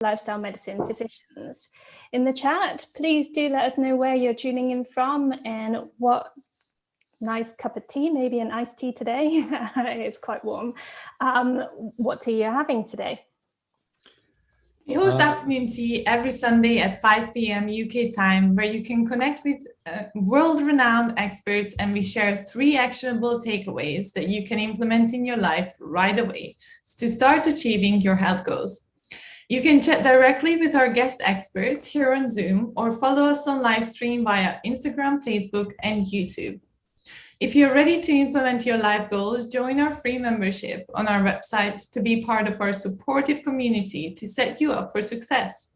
lifestyle medicine physicians. In the chat, please do let us know where you're tuning in from and what nice cup of tea, maybe an iced tea today. It's quite warm. What tea you're having today? We host afternoon tea every Sunday at 5 p.m. UK time, where you can connect with world-renowned experts, and we share 3 actionable takeaways that you can implement in your life right away to start achieving your health goals. You can chat directly with our guest experts here on Zoom or follow us on live stream via Instagram, Facebook, and YouTube. If you're ready to implement your life goals, join our free membership on our website to be part of our supportive community to set you up for success.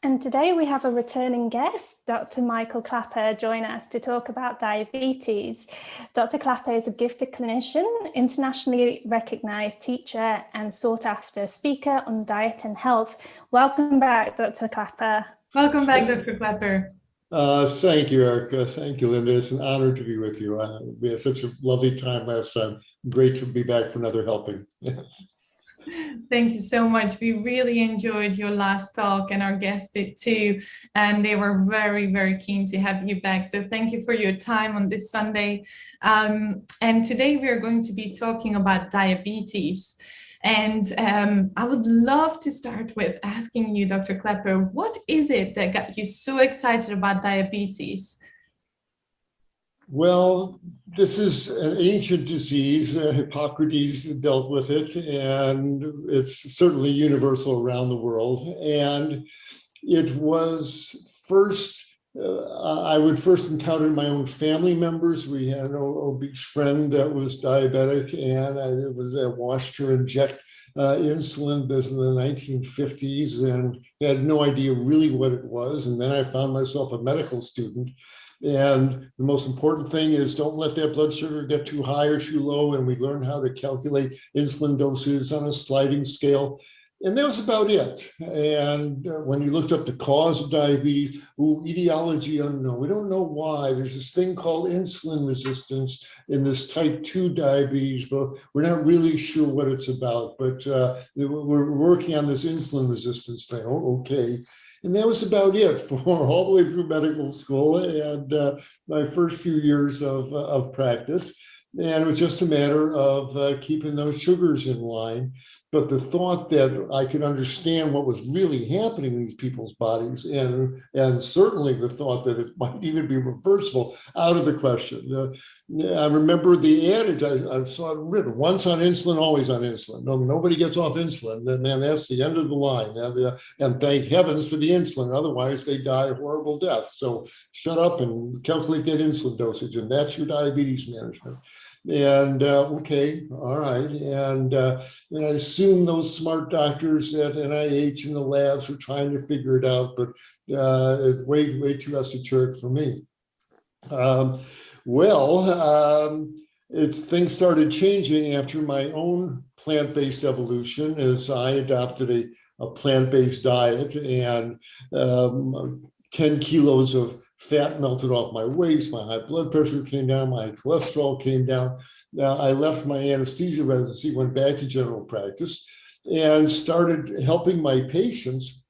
And today we have a returning guest, Dr. Michael Klaper, join us to talk about diabetes. Dr. Klaper is a gifted clinician, internationally recognized teacher, and sought after speaker on diet and health. Welcome back, Dr. Klaper. Welcome back, Dr. Klaper. Thank you, Erica. Thank you, Linda. It's an honor to be with you. We had such a lovely time last time. Great to be back for another helping. Thank you so much. We really enjoyed your last talk, and our guests did too. And they were very, very keen to have you back. So thank you for your time on this Sunday. And today we are going to be talking about diabetes. And I would love to start with asking you, Dr. Klaper, what is it that got you so excited about diabetes? Well, this is an ancient disease. Hippocrates dealt with it, and it's certainly universal around the world. And it was first, I would first encounter my own family members. We had an obese friend that was diabetic, and I watched her inject insulin in the 1950s and had no idea really what it was. And then I found myself a medical student. And the most important thing is don't let that blood sugar get too high or too low. And we learned how to calculate insulin doses on a sliding scale. And that was about it. And when you looked up the cause of diabetes, etiology unknown. We don't know why. There's this thing called insulin resistance in this type 2 diabetes, but we're not really sure what it's about. But we're working on this insulin resistance thing. Oh, okay. And that was about it for all the way through medical school and my first few years of practice. And it was just a matter of keeping those sugars in line. But the thought that I could understand what was really happening in these people's bodies, and certainly the thought that it might even be reversible, out of the question. I remember the adage, I saw it written, once on insulin, always on insulin. No, nobody gets off insulin, then that's the end of the line. And thank heavens for the insulin, otherwise they die a horrible death. So shut up and calculate that insulin dosage, and that's your diabetes management. And okay, all right. And I assume those smart doctors at NIH and the labs were trying to figure it out, but it's way too esoteric for me. Things started changing after my own plant-based evolution as I adopted a plant-based diet, and 10 kilos of fat melted off my waist, my high blood pressure came down, my cholesterol came down. Now, I left my anesthesia residency, went back to general practice, and started helping my patients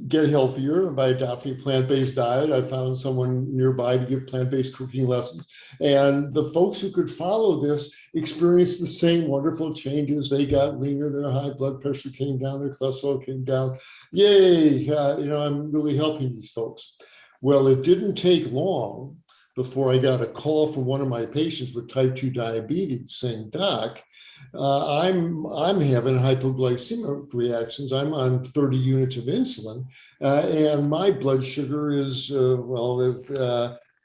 get healthier by adopting a plant-based diet. I found someone nearby to give plant-based cooking lessons. And the folks who could follow this experienced the same wonderful changes. They got leaner, their high blood pressure came down, their cholesterol came down. Yay, I'm really helping these folks. Well, it didn't take long before I got a call from one of my patients with type 2 diabetes saying, Doc, I'm having hypoglycemic reactions. I'm on 30 units of insulin, and my blood sugar is, I don't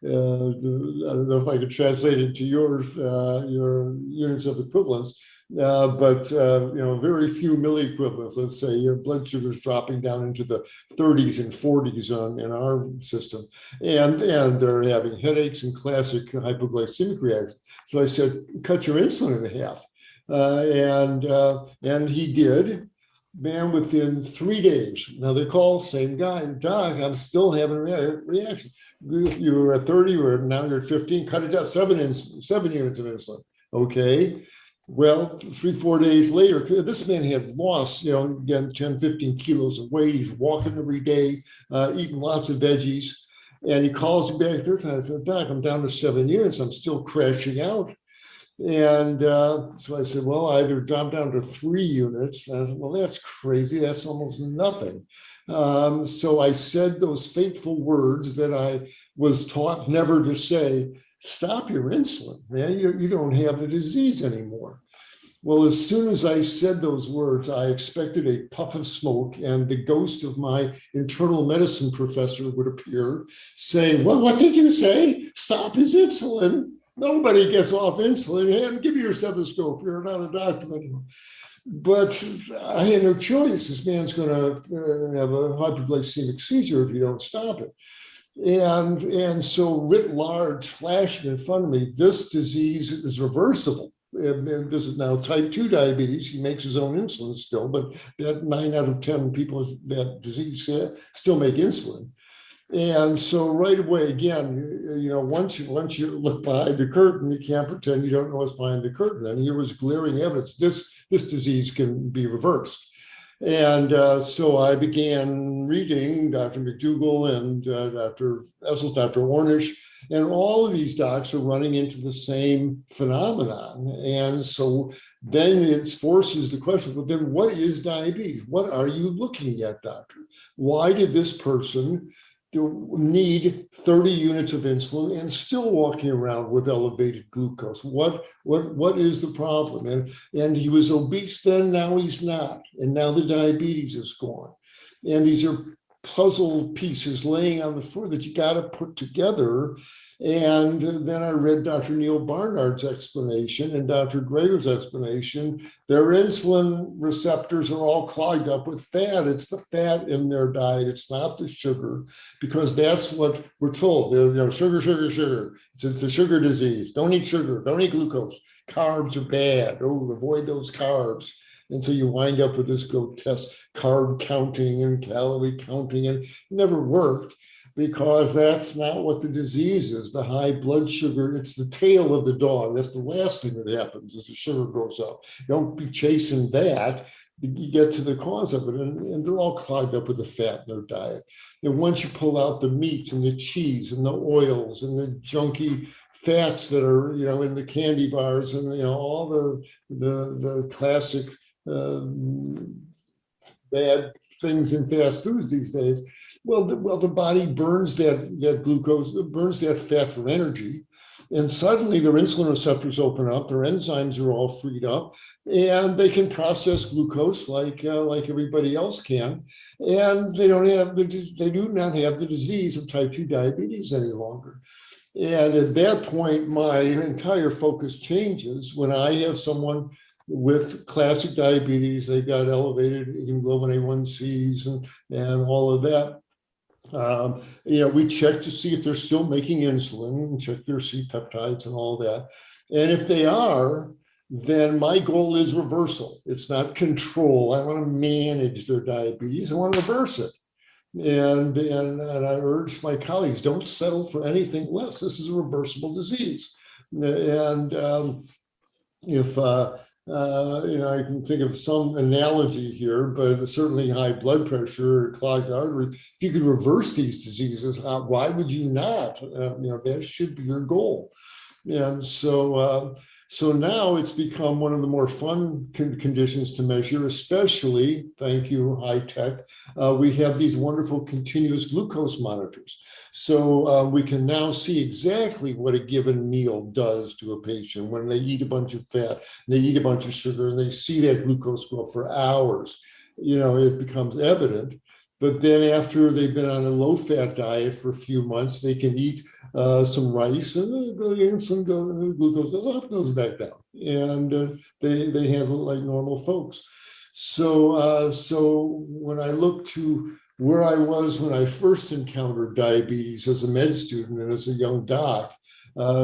know if I could translate it to yours, your units of equivalence, but very few milliequivalents. Let's say your blood sugar is dropping down into the 30s and 40s in our system, and they're having headaches and classic hypoglycemic reactions. So I said, cut your insulin in half. And he did, man, within 3 days. Now they call, same guy, Doc, I'm still having a reaction. You were at 30, or now you're at 15, cut it down, 7 units of insulin. Okay. Well, 3, 4 days later, this man had lost, again, 10, 15 kilos of weight. He's walking every day, eating lots of veggies. And he calls me back third time. I said, Doc, I'm down to 7 units. I'm still crashing out. And so I said, well, either drop down to 3 units. And I said, well, that's crazy. That's almost nothing. So I said those fateful words that I was taught never to say: stop your insulin, man. You don't have the disease anymore. Well, as soon as I said those words, I expected a puff of smoke and the ghost of my internal medicine professor would appear saying, well, what did you say? Stop his insulin. Nobody gets off insulin. Hey, give me your stethoscope. You're not a doctor anymore. But I had no choice. This man's going to have a hypoglycemic seizure if you don't stop it. And so writ large, flashing in front of me, this disease is reversible. And this is now type 2 diabetes. He makes his own insulin still, but that 9 out of 10 people with that disease still make insulin. And so right away, again, once you look behind the curtain, you can't pretend you don't know what's behind the curtain. And here was glaring evidence this disease can be reversed. And so I began reading Dr. McDougall and Dr. Essel's, Dr. Ornish, and all of these docs are running into the same phenomenon. And so then it forces the question, but then what is diabetes? What are you looking at, doctor? Why did this person need 30 units of insulin and still walking around with elevated glucose? What is the problem? And he was obese then, now he's not. And now the diabetes is gone. And these are puzzle pieces laying on the floor that you got to put together. And then I read Dr. Neil Barnard's explanation and Dr. Greger's explanation. Their insulin receptors are all clogged up with fat. It's the fat in their diet. It's not the sugar, because that's what we're told. Sugar, sugar, sugar. It's a sugar disease. Don't eat sugar. Don't eat glucose. Carbs are bad. Oh, avoid those carbs. And so you wind up with this grotesque carb counting and calorie counting, and it never worked, because that's not what the disease is. The high blood sugar, it's the tail of the dog. That's the last thing that happens as the sugar goes up. Don't be chasing that. You get to the cause of it, and they're all clogged up with the fat in their diet. And once you pull out the meat and the cheese and the oils and the junky fats that are, in the candy bars and, all the classic bad things in fast foods these days. Well, the body burns that glucose, burns that fat for energy, and suddenly their insulin receptors open up, their enzymes are all freed up, and they can process glucose like everybody else can, and they do not have the disease of type 2 diabetes any longer. And at that point, my entire focus changes when I have someone with classic diabetes. They got elevated hemoglobin A1Cs and all of that. We check to see if they're still making insulin and check their C-peptides and all that. And if they are, then my goal is reversal. It's not control. I want to manage their diabetes. I want to reverse it. And I urge my colleagues, don't settle for anything less. This is a reversible disease. And I can think of some analogy here, but certainly high blood pressure or clogged arteries. If you could reverse these diseases, why would you not? That should be your goal. And so now it's become one of the more fun conditions to measure, especially, thank you, high tech. We have these wonderful continuous glucose monitors. So we can now see exactly what a given meal does to a patient when they eat a bunch of fat, they eat a bunch of sugar, and they see that glucose go up for hours. It becomes evident. But then after they've been on a low-fat diet for a few months, they can eat some rice, and the insulin goes, the glucose goes up, goes back down, and they handle it like normal folks. So when I look to where I was when I first encountered diabetes as a med student and as a young doc,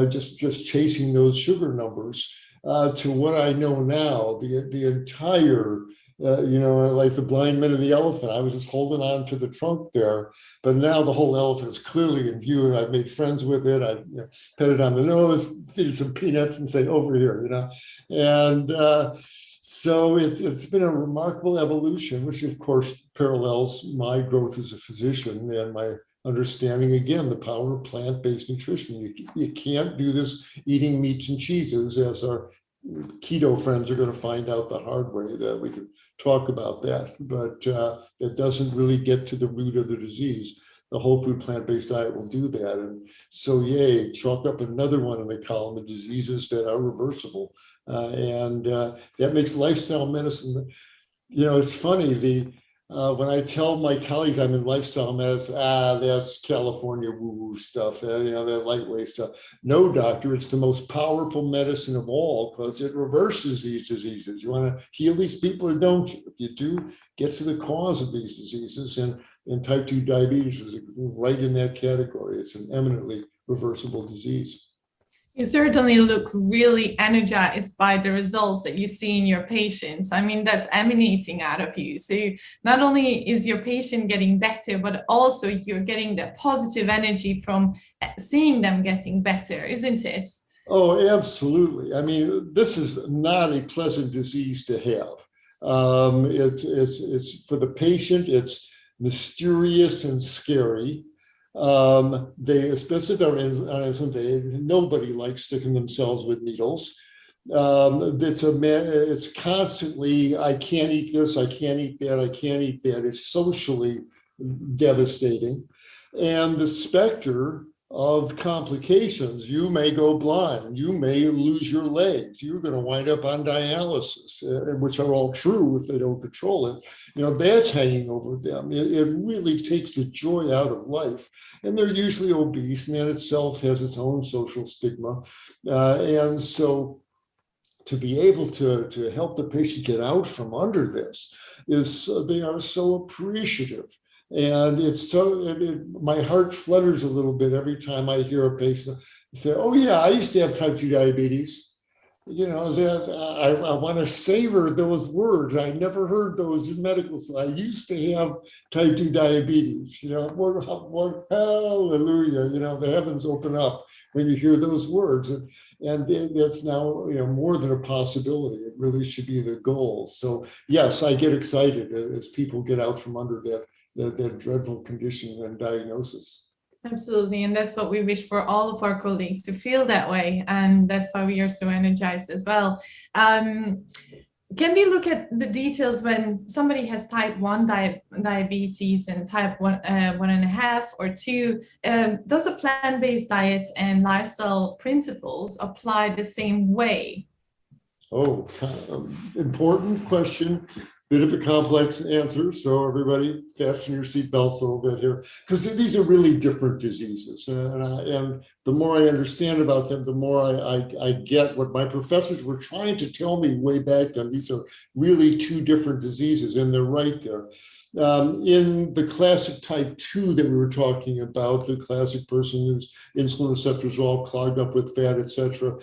just chasing those sugar numbers, to what I know now, the entire like the blind men and the elephant. I was just holding on to the trunk there, but now the whole elephant is clearly in view, and I've made friends with it. I pet it on the nose, feed it some peanuts, and say, over here, and so it's been a remarkable evolution, which of course parallels my growth as a physician and my understanding, again, the power of plant-based nutrition. You can't do this eating meats and cheeses, as our keto friends are going to find out the hard way. That we could talk about that, but it doesn't really get to the root of the disease. The whole food plant-based diet will do that. And so, yay, chalk up another one in the column of diseases that are reversible. And that makes lifestyle medicine, it's funny, when I tell my colleagues I'm in lifestyle medicine, that's California woo-woo stuff, that lightweight stuff. No, doctor, it's the most powerful medicine of all, because it reverses these diseases. You want to heal these people or don't you? If you do, get to the cause of these diseases, and type 2 diabetes is right in that category. It's an eminently reversible disease. You certainly look really energized by the results that you see in your patients. I mean, that's emanating out of you. So not only is your patient getting better, but also you're getting that positive energy from seeing them getting better, isn't it? Oh, absolutely. I mean, this is not a pleasant disease to have. It's for the patient, it's mysterious and scary. Especially if they're on insulin, nobody likes sticking themselves with needles. It's constantly, I can't eat this, I can't eat that, I can't eat that. It's socially devastating. And the specter of complications, you may go blind, you may lose your legs, you're going to wind up on dialysis, which are all true if they don't control it. That's hanging over them. It really takes the joy out of life. And they're usually obese, and that itself has its own social stigma. And so to be able to help the patient get out from under this they are so appreciative. And it's my heart flutters a little bit every time I hear a patient say, oh yeah, I used to have type 2 diabetes. I want to savor those words. I never heard those in medical school. I used to have type 2 diabetes. Hallelujah. The heavens open up when you hear those words. And that's now more than a possibility. It really should be the goal. So yes, I get excited as people get out from under that dreadful condition and diagnosis. Absolutely. And that's what we wish for all of our colleagues, to feel that way. And that's why we are so energized as well. Can we look at the details when somebody has type 1 diabetes and type 1.5 or 2? Those are plant-based diets and lifestyle principles apply the same way? Oh, important question. Bit of a complex answer, so everybody fasten your seatbelts a little bit here, because these are really different diseases. And the more I understand about them, the more I get what my professors were trying to tell me way back then. These are really two different diseases, and they're right there. In the classic type 2 that we were talking about, the classic person whose insulin receptors are all clogged up with fat, etc.,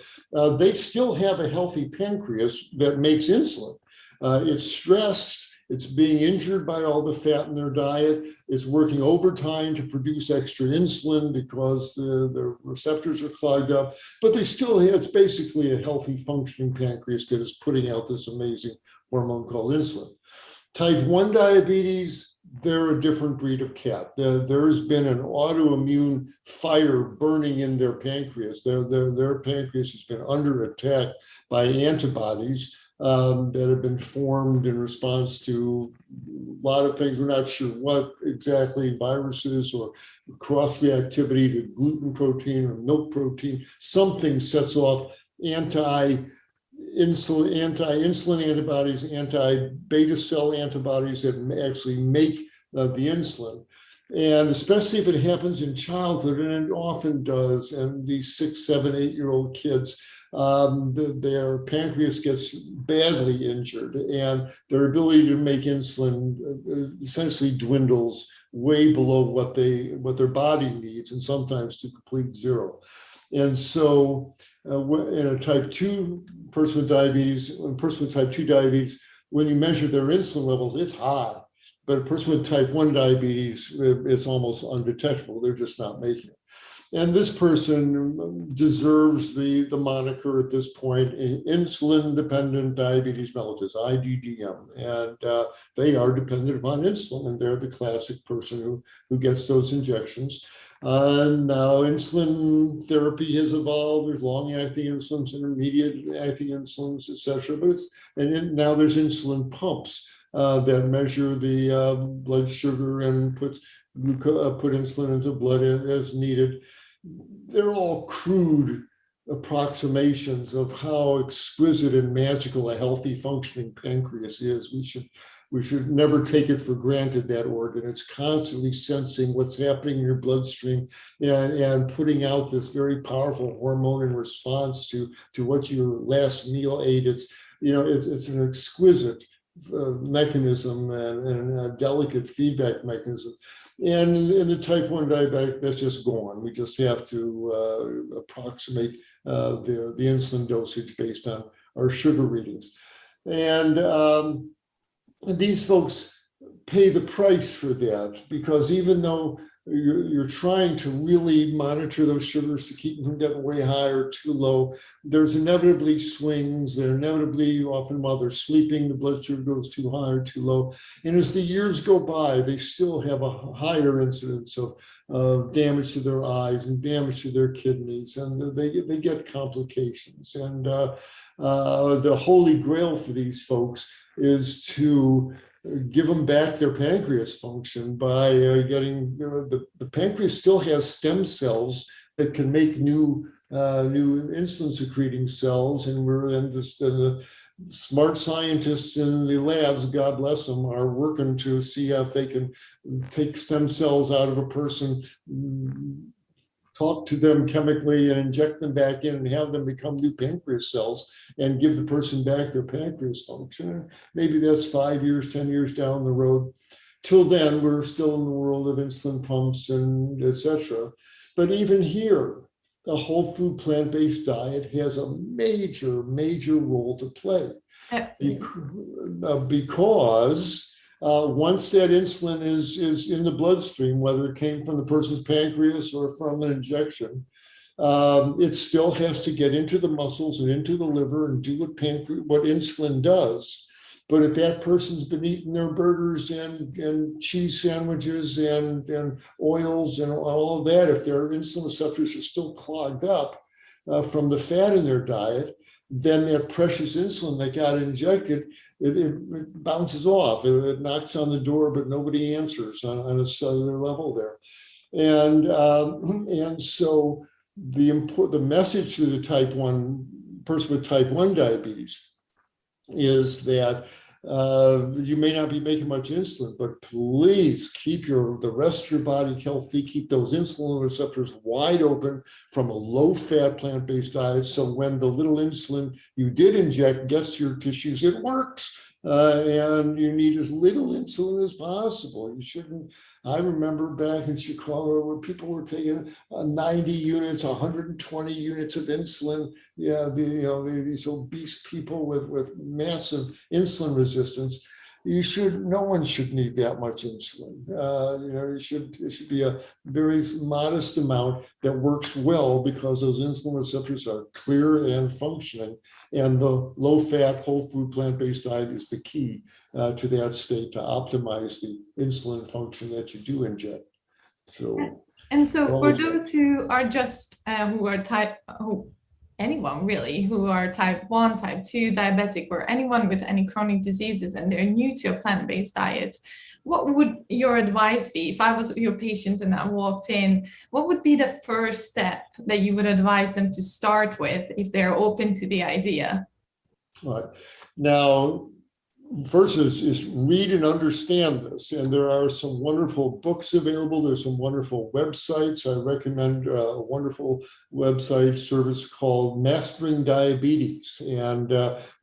they still have a healthy pancreas that makes insulin. It's stressed, it's being injured by all the fat in their diet, it's working overtime to produce extra insulin because the receptors are clogged up, but it's basically a healthy functioning pancreas that is putting out this amazing hormone called insulin. Type 1 diabetes, they're a different breed of cat. There's been an autoimmune fire burning in their pancreas. Their pancreas has been under attack by antibodies that have been formed in response to a lot of things. We're not sure what exactly, viruses or cross-reactivity to gluten protein or milk protein. Something sets off anti-insulin antibodies, anti-beta cell antibodies that actually make the insulin. And especially if it happens in childhood, and it often does, and these 6, 7, 8-year-old kids, their pancreas gets badly injured, and their ability to make insulin essentially dwindles way below what their body needs, and sometimes to complete zero. And so in a type 2 person with diabetes, a person with type 2 diabetes, when you measure their insulin levels, it's high. But a person with type 1 diabetes, it's almost undetectable. They're just not making it. And this person deserves the moniker at this point, insulin-dependent diabetes mellitus, IDDM. And they are dependent upon insulin, and they're the classic person who gets those injections. Now insulin therapy has evolved. There's long-acting insulins, intermediate-acting insulins, et cetera. Now there's insulin pumps that measure the blood sugar and put insulin into blood as needed. They're all crude approximations of how exquisite and magical a healthy functioning pancreas is. We should never take it for granted, that organ. It's constantly sensing what's happening in your bloodstream and putting out this very powerful hormone in response to what your last meal ate. It's an exquisite mechanism and a delicate feedback mechanism. And in the type 1 diabetic, that's just gone. We just have to approximate the insulin dosage based on our sugar readings. And these folks pay the price for that, because even though you're trying to really monitor those sugars to keep them from getting way high or too low, there's inevitably swings, and inevitably, often while they're sleeping, the blood sugar goes too high or too low. And as the years go by, they still have a higher incidence of damage to their eyes and damage to their kidneys, and they get complications. And the holy grail for these folks is to give them back their pancreas function by getting, the pancreas still has stem cells that can make new insulin secreting cells, and the smart scientists in the labs, God bless them, are working to see if they can take stem cells out of a person, talk to them chemically and inject them back in and have them become new pancreas cells and give the person back their pancreas function. Maybe that's 5 years, 10 years down the road. Till then, we're still in the world of insulin pumps and et cetera. But even here, a whole food plant-based diet has a major, major role to play. Because once that insulin is in the bloodstream, whether it came from the person's pancreas or from an injection, it still has to get into the muscles and into the liver and do what insulin does. But if that person's been eating their burgers and cheese sandwiches and oils and all of that, if their insulin receptors are still clogged up from the fat in their diet, then that precious insulin that got injected, it bounces off. It knocks on the door, but nobody answers on a cellular level there. And so the message to the type 1 person with type 1 diabetes is that you may not be making much insulin, but please keep the rest of your body healthy. Keep those insulin receptors wide open from a low-fat plant-based diet. So when the little insulin you did inject gets to your tissues, it works. And you need as little insulin as possible. You shouldn't. I remember back in Chicago where people were taking 90 units, 120 units of insulin. Yeah, these obese people with massive insulin resistance. No one should need that much insulin. It should be a very modest amount that works well, because those insulin receptors are clear and functioning. And the low-fat, whole food, plant-based diet is the key to that state, to optimize the insulin function that you do inject. So for those who are just anyone really who are type 1, type 2 diabetic, or anyone with any chronic diseases and they're new to a plant-based diet, what would your advice be? If I was your patient and I walked in, what would be the first step that you would advise them to start with if they're open to the idea? All right. Now, first is read and understand this. And there are some wonderful books available. There's some wonderful websites. I recommend a wonderful website service called Mastering Diabetes, and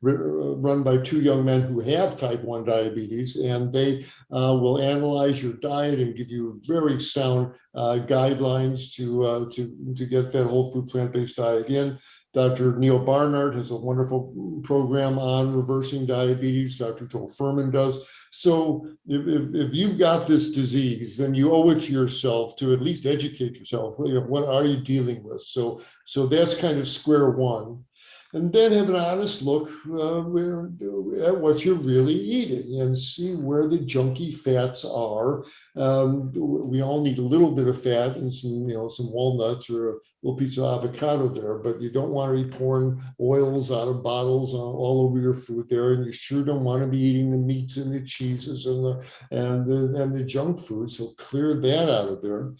run by 2 young men who have type 1 diabetes. And they will analyze your diet and give you very sound guidelines to get that whole food plant-based diet in. Dr. Neil Barnard has a wonderful program on reversing diabetes. Dr. Joel Furman does. So if you've got this disease, then you owe it to yourself to at least educate yourself. What are you dealing with? So that's kind of square one. And then have an honest look at what you're really eating and see where the junky fats are. We all need a little bit of fat and some walnuts or a little piece of avocado there, but you don't want to be pouring oils out of bottles all over your food there, and you sure don't want to be eating the meats and the cheeses and the junk food. So clear that out of there.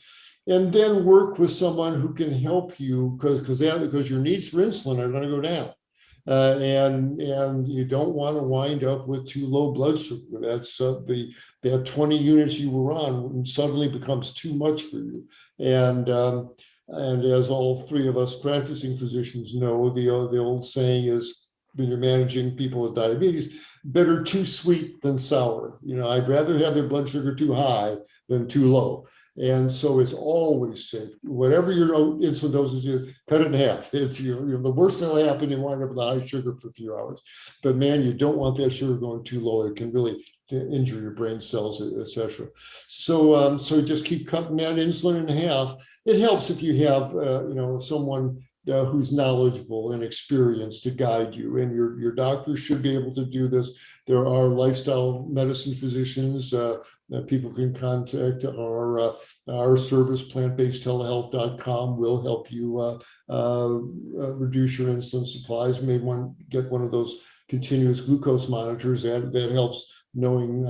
And then work with someone who can help you because your needs for insulin are going to go down. And you don't want to wind up with too low blood sugar. That's that 20 units you were on suddenly becomes too much for you. And as all three of us practicing physicians know, the old saying is, when you're managing people with diabetes, better too sweet than sour. I'd rather have their blood sugar too high than too low. And so it's always safe. Whatever your insulin dosage is, cut it in half. It's the worst that'll happen, you wind up with high sugar for a few hours. But man, you don't want that sugar going too low. It can really injure your brain cells, etc. So just keep cutting that insulin in half. It helps if you have someone who's knowledgeable and experienced to guide you, and your doctor should be able to do this. There are lifestyle medicine physicians that people can contact. Our service, plantbasedtelehealth.com, will help you reduce your insulin supplies. You may want to get one of those continuous glucose monitors that helps knowing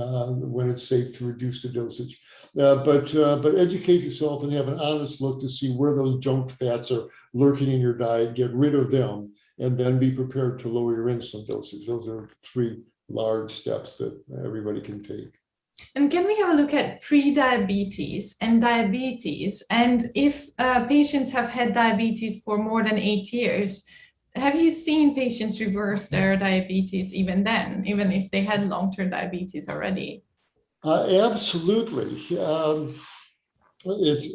when it's safe to reduce the dosage. But educate yourself and have an honest look to see where those junk fats are lurking in your diet, get rid of them, and then be prepared to lower your insulin dosage. Those are three large steps that everybody can take. And can we have a look at pre-diabetes and diabetes? And if patients have had diabetes for more than 8 years, have you seen patients reverse their diabetes even then, even if they had long-term diabetes already? Absolutely. It's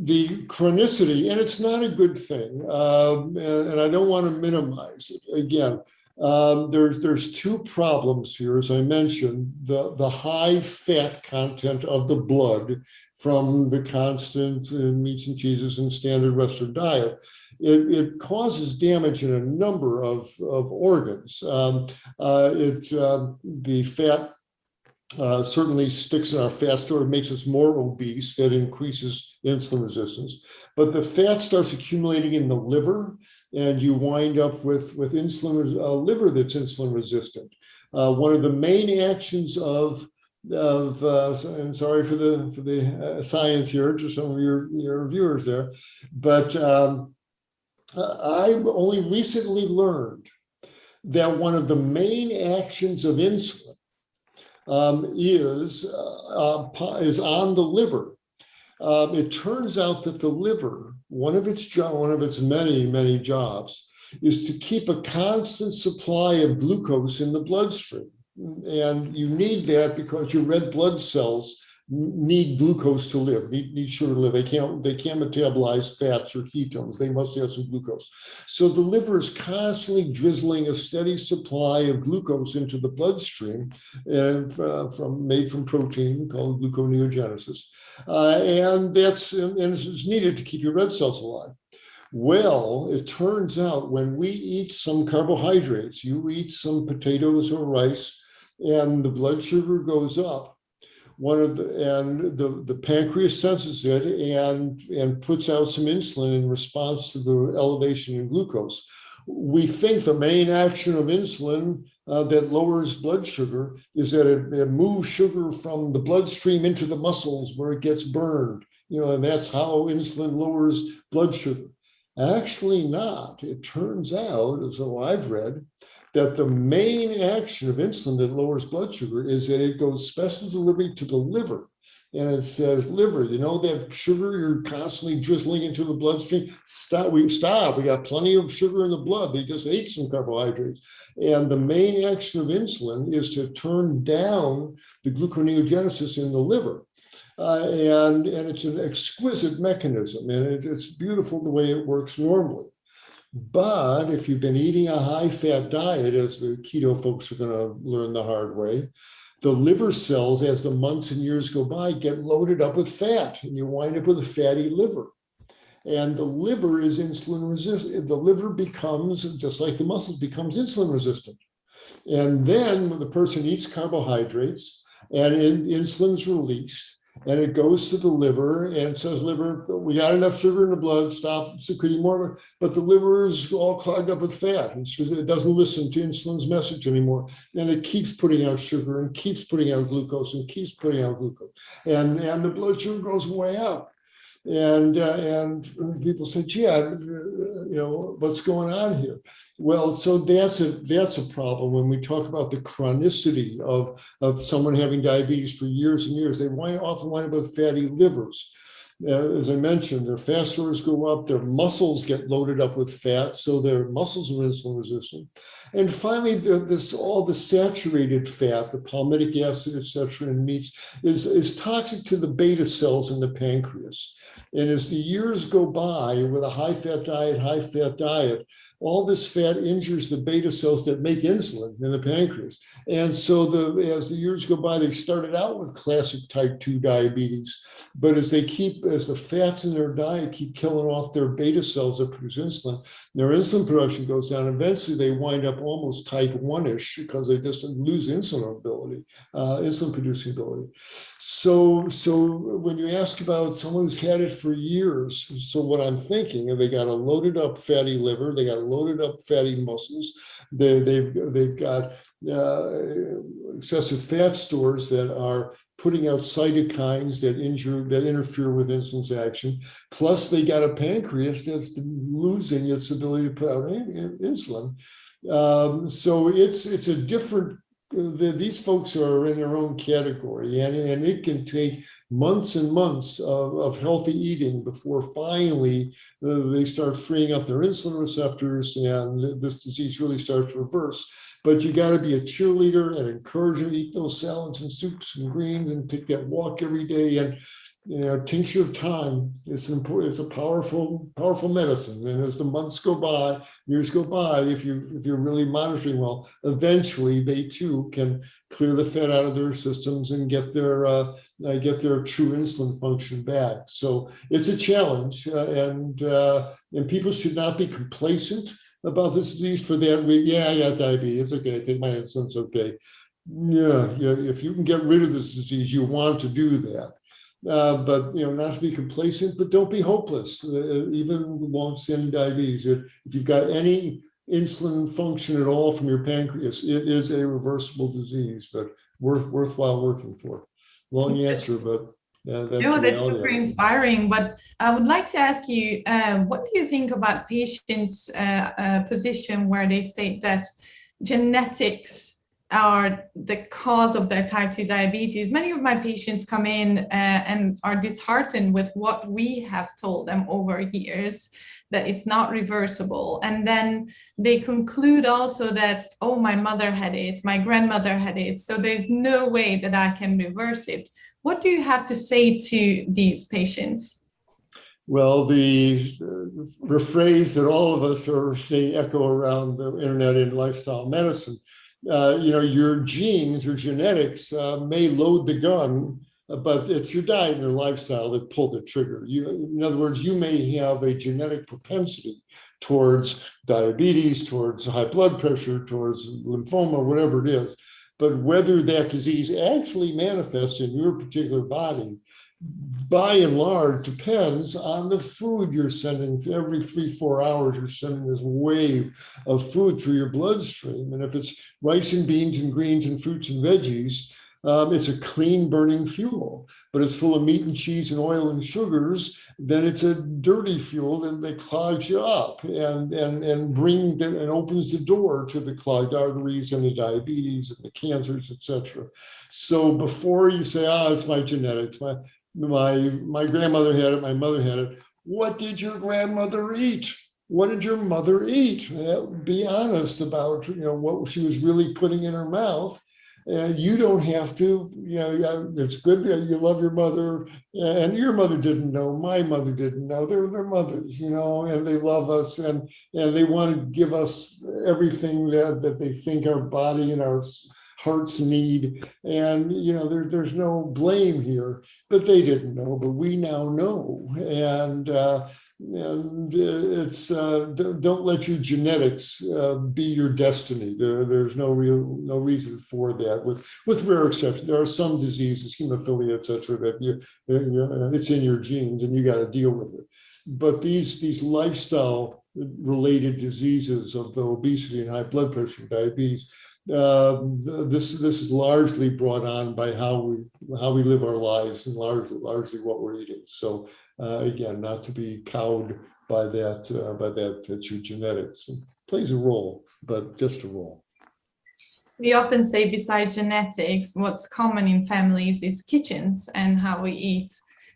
the chronicity, and it's not a good thing. And I don't want to minimize it. Again, there's two problems here, as I mentioned: the high fat content of the blood from the constant meats and cheeses and standard Western diet. It causes damage in a number of organs. The fat certainly sticks in our fat store. It makes us more obese. That increases insulin resistance. But the fat starts accumulating in the liver, and you wind up with liver that's insulin resistant. One of the main actions of I'm sorry for the science here to some of your viewers there, but I only recently learned that one of the main actions of insulin is on the liver. It turns out that the liver, one of its many jobs, is to keep a constant supply of glucose in the bloodstream. And you need that because your red blood cells need glucose to live, need sugar to live. They can't metabolize fats or ketones. They must have some glucose. So the liver is constantly drizzling a steady supply of glucose into the bloodstream, made from protein called gluconeogenesis, and it's needed to keep your red cells alive. Well, it turns out when we eat some carbohydrates, you eat some potatoes or rice, and the blood sugar goes up. The pancreas senses it and puts out some insulin in response to the elevation in glucose. We think the main action of insulin that lowers blood sugar is that it moves sugar from the bloodstream into the muscles where it gets burned, and that's how insulin lowers blood sugar. Actually not. It turns out, as though I've read, that the main action of insulin that lowers blood sugar is that it goes special delivery to the liver. And it says, liver, that sugar you're constantly drizzling into the bloodstream, stop. We got plenty of sugar in the blood. They just ate some carbohydrates. And the main action of insulin is to turn down the gluconeogenesis in the liver. And it's an exquisite mechanism, and it's beautiful the way it works normally. But if you've been eating a high-fat diet, as the keto folks are going to learn the hard way, the liver cells, as the months and years go by, get loaded up with fat, and you wind up with a fatty liver. And the liver is insulin resistant. The liver becomes, just like the muscles, becomes insulin resistant. And then when the person eats carbohydrates and insulin's released, and it goes to the liver and says, liver, we got enough sugar in the blood, stop secreting more. But the liver is all clogged up with fat. It doesn't listen to insulin's message anymore. And it keeps putting out sugar and keeps putting out glucose and keeps putting out glucose. And the blood sugar goes way up. And people say, gee, what's going on here? Well, so that's a problem when we talk about the chronicity of someone having diabetes for years and years. They often wind up with fatty livers. As I mentioned, their fat stores go up, their muscles get loaded up with fat, so their muscles are insulin resistant. And finally, all the saturated fat, the palmitic acid, et cetera, in meats is toxic to the beta cells in the pancreas. And as the years go by with a high-fat diet, all this fat injures the beta cells that make insulin in the pancreas. And so as the years go by, they started out with classic type 2 diabetes, but as the fats in their diet keep killing off their beta cells that produce insulin, their insulin production goes down. Eventually, they wind up almost type 1-ish because they just lose insulin producing ability. So when you ask about someone who's had it for years, so what I'm thinking, they got a loaded up fatty liver, they got loaded up fatty muscles, they've got excessive fat stores that are putting out cytokines that interfere with insulin's action. Plus, they got a pancreas that's losing its ability to put out insulin. So it's a different. These folks are in their own category, and it can take months and months of healthy eating before finally they start freeing up their insulin receptors, and this disease really starts to reverse. But you got to be a cheerleader and encourage them to eat those salads and soups and greens and take that walk every day. And tincture of time is important. It's a powerful medicine. And as the months go by, years go by, if you're really monitoring well, eventually they too can clear the fat out of their systems and get their true insulin function back. So it's a challenge, and people should not be complacent about this disease for that. I got diabetes. It's okay. I take my insulin. It's okay. Yeah. If you can get rid of this disease, you want to do that. But not to be complacent, but don't be hopeless. Even long-standing diabetes, if you've got any insulin function at all from your pancreas, it is a reversible disease, but worthwhile working for. Long answer, but that's the reality. That's super inspiring. But I would like to ask you, what do you think about patients' position where they state that genetics are the cause of their type 2 diabetes? Many of my patients come in and are disheartened with what we have told them over years, that it's not reversible. And then they conclude also that, oh, my mother had it, my grandmother had it, so there's no way that I can reverse it. What do you have to say to these patients? Well, the phrase that all of us are seeing echo around the internet in lifestyle medicine, your genes or genetics may load the gun, but it's your diet and your lifestyle that pull the trigger. In other words, you may have a genetic propensity towards diabetes, towards high blood pressure, towards lymphoma, whatever it is. But whether that disease actually manifests in your particular body, by and large, depends on the food you're sending. Every 3-4 hours, you're sending this wave of food through your bloodstream. And if it's rice and beans and greens and fruits and veggies, it's a clean burning fuel, but it's full of meat and cheese and oil and sugars, then it's a dirty fuel that clogs you up and opens the door to the clogged arteries and the diabetes and the cancers, etc. So before you say, it's my genetics, my grandmother had it, my mother had it, what did your grandmother eat? What did your mother eat? Be honest about what she was really putting in her mouth. And you don't have to, it's good that you love your mother, and your mother didn't know, my mother didn't know, they're mothers, and they love us, and they want to give us everything that they think our body and our hearts need. And, there's no blame here, but they didn't know, but we now know. And it's don't let your genetics be your destiny. There's no reason for that, with rare exceptions. There are some diseases, hemophilia, etc., that it's in your genes and you got to deal with it. But these lifestyle related diseases of the obesity and high blood pressure and diabetes, this is largely brought on by how we live our lives, and largely what we're eating. So again, not to be cowed by that's your genetics. It plays a role, but just a role. We often say, besides genetics, what's common in families is kitchens and how we eat.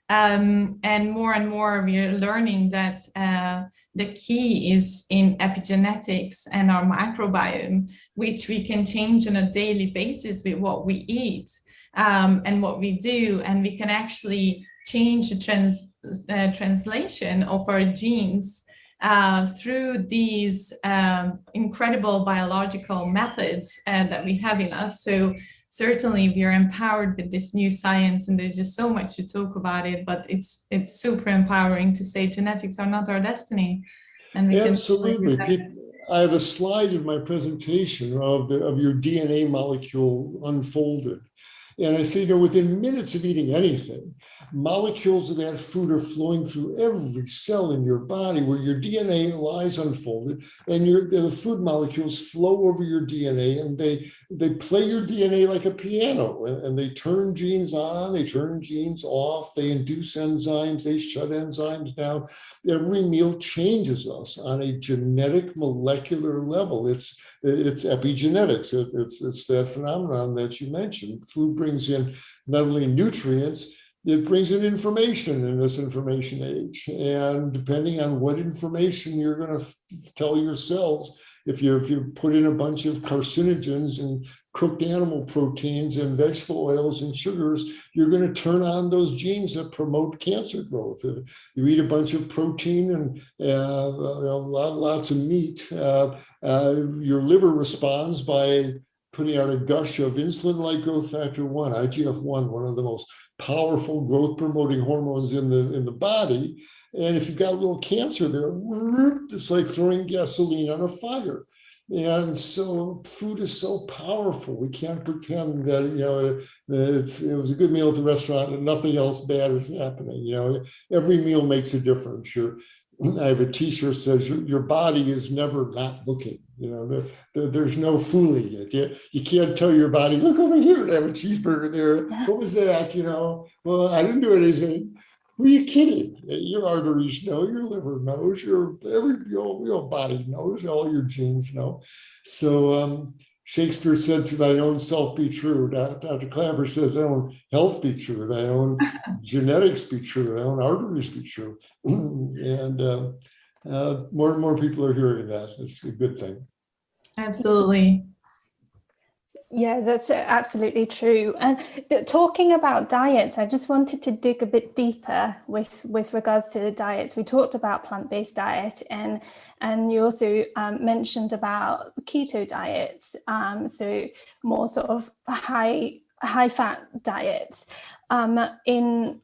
And more we are learning that the key is in epigenetics and our microbiome, which we can change on a daily basis with what we eat and what we do. And we can actually change the translation of our genes through these incredible biological methods that we have in us. So certainly we are empowered with this new science, and there's just so much to talk about it, but it's super empowering to say genetics are not our destiny. And we absolutely. I have a slide in my presentation of your DNA molecule unfolded. And I say, within minutes of eating anything, molecules of that food are flowing through every cell in your body where your DNA lies unfolded, and the food molecules flow over your DNA, and they play your DNA like a piano, and they turn genes on, they turn genes off, they induce enzymes, they shut enzymes down. Every meal changes us on a genetic molecular level. It's epigenetics. It's that phenomenon that you mentioned. Food brings in not only nutrients, it brings in information in this information age. And depending on what information you're going to tell your cells, if you put in a bunch of carcinogens and cooked animal proteins and vegetable oils and sugars, you're going to turn on those genes that promote cancer growth. If you eat a bunch of protein and lots of meat, your liver responds by putting out a gush of insulin-like growth factor 1, IGF-1, one of the most powerful growth-promoting hormones in the body. And if you've got a little cancer there, it's like throwing gasoline on a fire. And so food is so powerful. We can't pretend that, it was a good meal at the restaurant and nothing else bad is happening. Every meal makes a difference. I have a t-shirt that says your body is never not looking. There's no fooling it. You can't tell your body, look over here, I have a cheeseburger there. What was that? Well, I didn't do anything. Who are you kidding? Your arteries know, your liver knows, your body knows, all your genes know. So Shakespeare said, to thine own self be true. Dr. Klaper says, thy own health be true, thy own genetics be true, thy own arteries be true. And more and more people are hearing that. It's a good thing. Absolutely. Yeah, that's absolutely true. And talking about diets, I just wanted to dig a bit deeper with regards to the diets. We talked about plant-based diet, and you also mentioned about keto diets, so more sort of high fat diets. In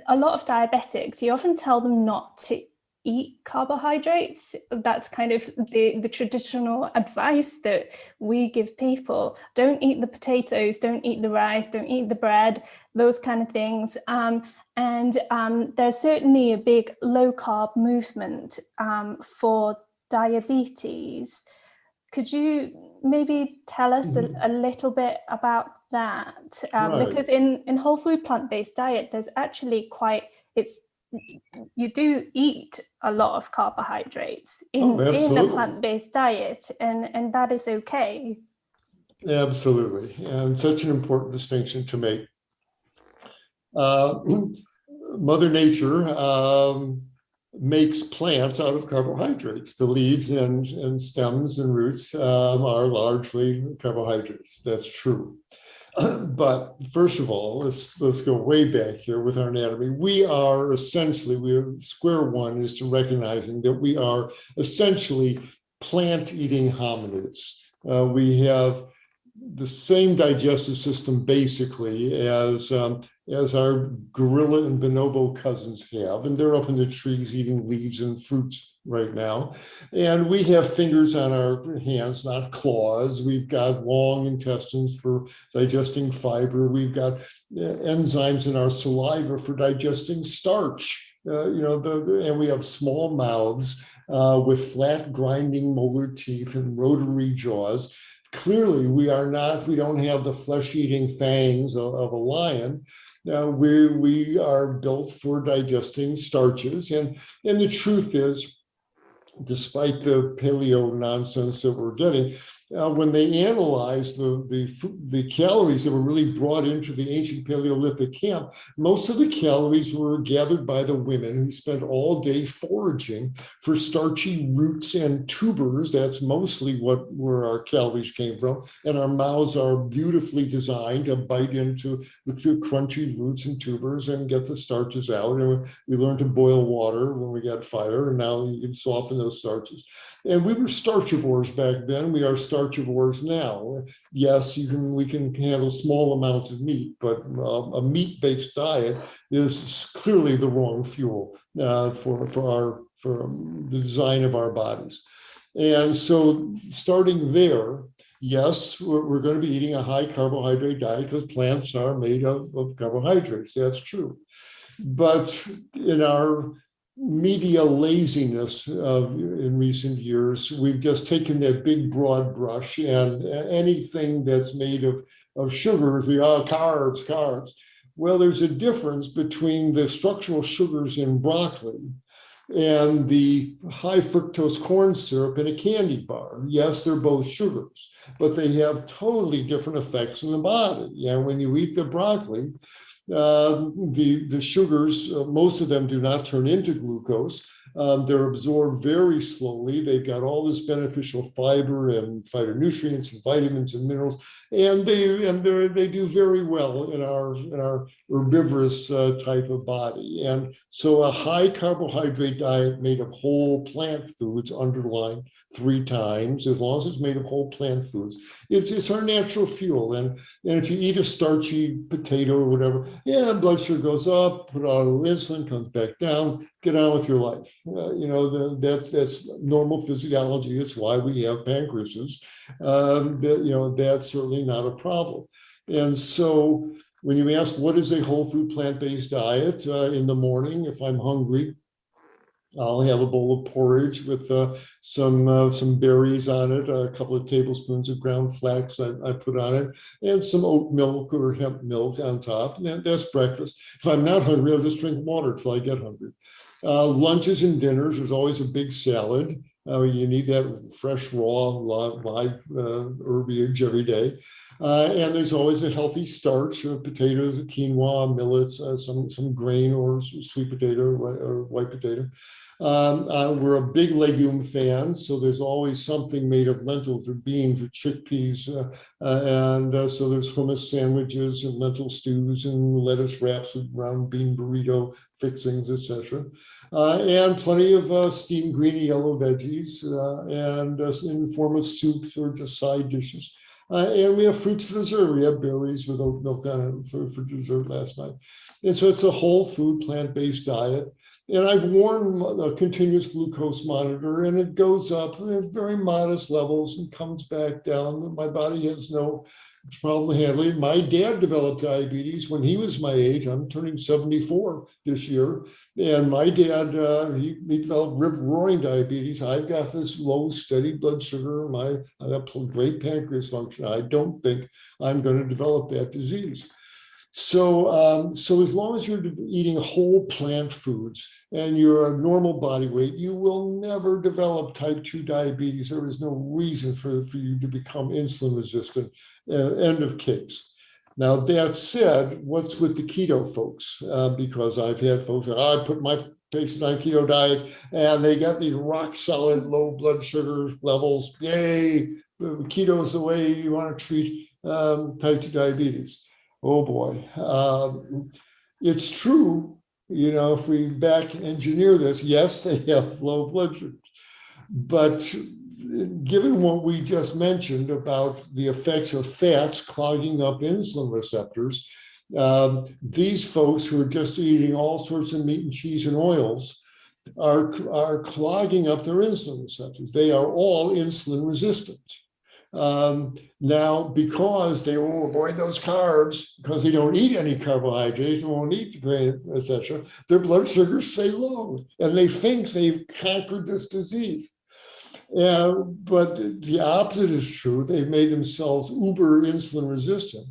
a lot of diabetics, you often tell them not to eat carbohydrates. That's kind of the traditional advice that we give people. Don't eat the potatoes, don't eat the rice, don't eat the bread, those kind of things. And there's certainly a big low carb movement for diabetes. Could you maybe tell us a little bit about that? Right. Because in whole food plant-based diet, there's actually you do eat a lot of carbohydrates in a plant-based diet, and that is okay. Absolutely. And such an important distinction to make. Mother Nature makes plants out of carbohydrates. The leaves and stems and roots are largely carbohydrates. That's true. But first of all, let's go way back here with our anatomy. We are square one is to recognizing that we are essentially plant-eating hominids. We have the same digestive system basically as our gorilla and bonobo cousins have, and they're up in the trees eating leaves and fruits right now. And we have fingers on our hands, not claws. We've got long intestines for digesting fiber. We've got enzymes in our saliva for digesting starch. And we have small mouths with flat grinding molar teeth and rotary jaws. Clearly, we don't have the flesh-eating fangs of a lion. We are built for digesting starches. And the truth is, despite the paleo nonsense that we're getting, when they analyzed the calories that were really brought into the ancient Paleolithic camp, most of the calories were gathered by the women who spent all day foraging for starchy roots and tubers. That's mostly where our calories came from. And our mouths are beautifully designed to bite into the crunchy roots and tubers and get the starches out. And we learned to boil water when we got fire, and now you can soften those starches. And we were starchivores back then. We are starchivores now. Yes, we can handle small amounts of meat, but a meat-based diet is clearly the wrong fuel for the design of our bodies. And so starting there, yes, we're going to be eating a high carbohydrate diet because plants are made of carbohydrates. That's true. But in our media laziness in recent years, we've just taken that big broad brush, and anything that's made of sugars, carbs. Well, there's a difference between the structural sugars in broccoli and the high fructose corn syrup in a candy bar. Yes, they're both sugars, but they have totally different effects in the body. And when you eat the broccoli, the sugars, most of them do not turn into glucose. They're absorbed very slowly. They've got all this beneficial fiber and phytonutrients and vitamins and minerals, and they do very well in our herbivorous type of body. And so a high carbohydrate diet made of whole plant foods, underlined 3 times, as long as it's made of whole plant foods, it's our natural fuel. And if you eat a starchy potato or whatever, yeah, blood sugar goes up, put out insulin, comes back down, get on with your life. That's normal physiology. It's why we have pancreases. That's certainly not a problem. And so when you ask what is a whole food plant-based diet, in the morning, if I'm hungry, I'll have a bowl of porridge with some berries on it, a couple of tablespoons of ground flax I put on it, and some oat milk or hemp milk on top. And that's breakfast. If I'm not hungry, I'll just drink water till I get hungry. Lunches and dinners, there's always a big salad. You need that fresh, raw, live herbage every day. And there's always a healthy starch, potatoes, quinoa, millets, some grain or sweet potato or white potato. We're a big legume fan, so there's always something made of lentils or beans or chickpeas. So there's hummus sandwiches and lentil stews and lettuce wraps with round bean burrito fixings, etc. And plenty of steamed green and yellow veggies and in the form of soups or just side dishes. And we have fruits for dessert. We have berries with oat milk on it for dessert last night. And so it's a whole food plant-based diet. And I've worn a continuous glucose monitor, and it goes up at very modest levels and comes back down. My body has no problem handling. My dad developed diabetes when he was my age. I'm turning 74 this year. And my dad, he developed rip-roaring diabetes. I've got this low, steady blood sugar. I have great pancreas function. I don't think I'm going to develop that disease. So as long as you're eating whole plant foods and you're a normal body weight, you will never develop type 2 diabetes. There is no reason for you to become insulin resistant. End of case. Now, that said, what's with the keto folks? Because I've had folks, I put my patients on keto diets, and they got these rock solid low blood sugar levels. Yay, keto is the way you want to treat type 2 diabetes. Oh boy. It's true, if we back engineer this, yes, they have low blood sugars. But given what we just mentioned about the effects of fats clogging up insulin receptors, these folks who are just eating all sorts of meat and cheese and oils are clogging up their insulin receptors. They are all insulin resistant. Now, because they will avoid those carbs, because they don't eat any carbohydrates, they won't eat the grain, etc., their blood sugars stay low, and they think they've conquered this disease. But the opposite is true. They've made themselves uber insulin resistant.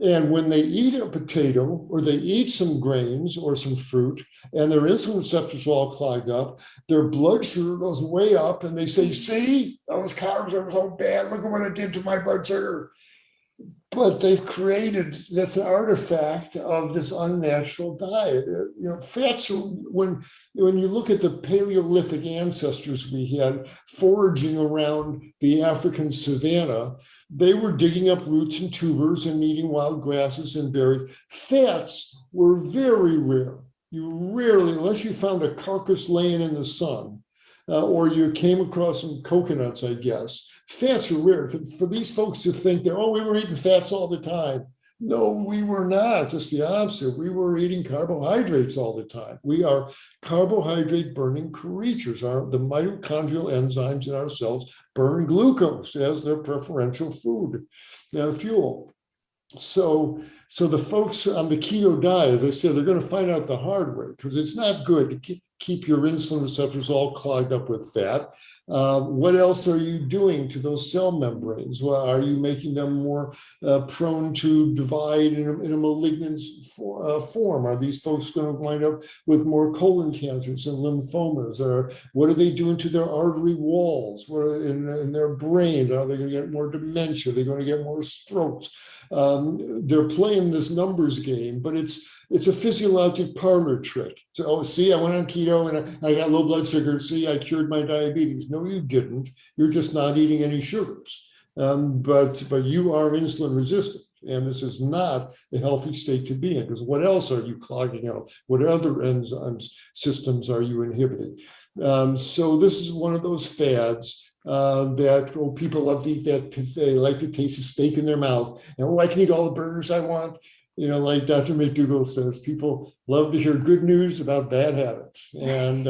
And when they eat a potato or they eat some grains or some fruit and their insulin receptors all clogged up, their blood sugar goes way up and they say, see, those carbs are so bad. Look at what it did to my blood sugar. But they've created, that's an artifact of this unnatural diet. Fats, when you look at the Paleolithic ancestors we had foraging around the African savanna, they were digging up roots and tubers and eating wild grasses and berries. Fats were very rare. You rarely, unless you found a carcass laying in the sun, or you came across some coconuts, I guess. Fats are rare. For these folks to think that, we were eating fats all the time. No, we were not. Just the opposite. We were eating carbohydrates all the time. We are carbohydrate burning creatures. The mitochondrial enzymes in our cells burn glucose as their preferential food, fuel. So the folks on the keto diet, as I said, they're going to find out the hard way, because it's not good to keep your insulin receptors all clogged up with fat. What else are you doing to those cell membranes? Well, are you making them more prone to divide in a malignant form? Are these folks going to wind up with more colon cancers and lymphomas? Or what are they doing to their artery walls? What in their brain? Are they going to get more dementia? Are they going to get more strokes? They're playing this numbers game, but it's a physiologic parlor trick. So, see, I went on keto and I got low blood sugar. See, I cured my diabetes. No, you didn't. You're just not eating any sugars. But you are insulin resistant. And this is not a healthy state to be in, because what else are you clogging up? What other enzymes systems are you inhibiting? So this is one of those fads that people love to eat, that they like to taste the steak in their mouth, and I can eat all the burgers I want. Like Dr. McDougall says, people love to hear good news about bad habits, and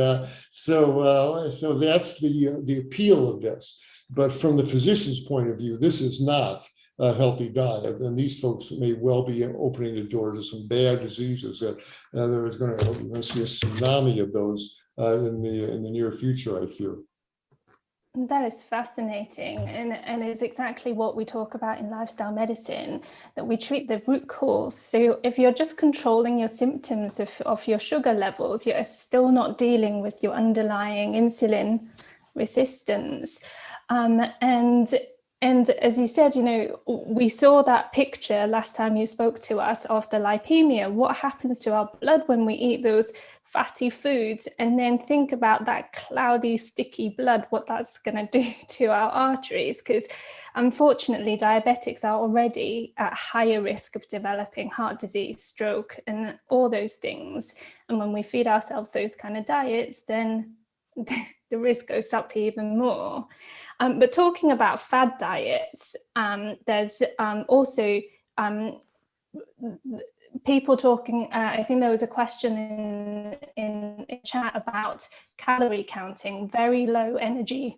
so that's the appeal of this. But from the physician's point of view, this is not a healthy diet, and these folks may well be opening the door to some bad diseases that we're going to see a tsunami of those in the near future, I fear. That is fascinating, and is exactly what we talk about in lifestyle medicine, that we treat the root cause. So if you're just controlling your symptoms of your sugar levels, you're still not dealing with your underlying insulin resistance. And as you said, we saw that picture last time you spoke to us of the lipemia. What happens to our blood when we eat those fatty foods? And then think about that cloudy, sticky blood, what that's going to do to our arteries. Because unfortunately, diabetics are already at higher risk of developing heart disease, stroke, and all those things. And when we feed ourselves those kind of diets, then the risk goes up even more. But talking about fad diets, there's also people talking, I think there was a question in chat about calorie counting, very low energy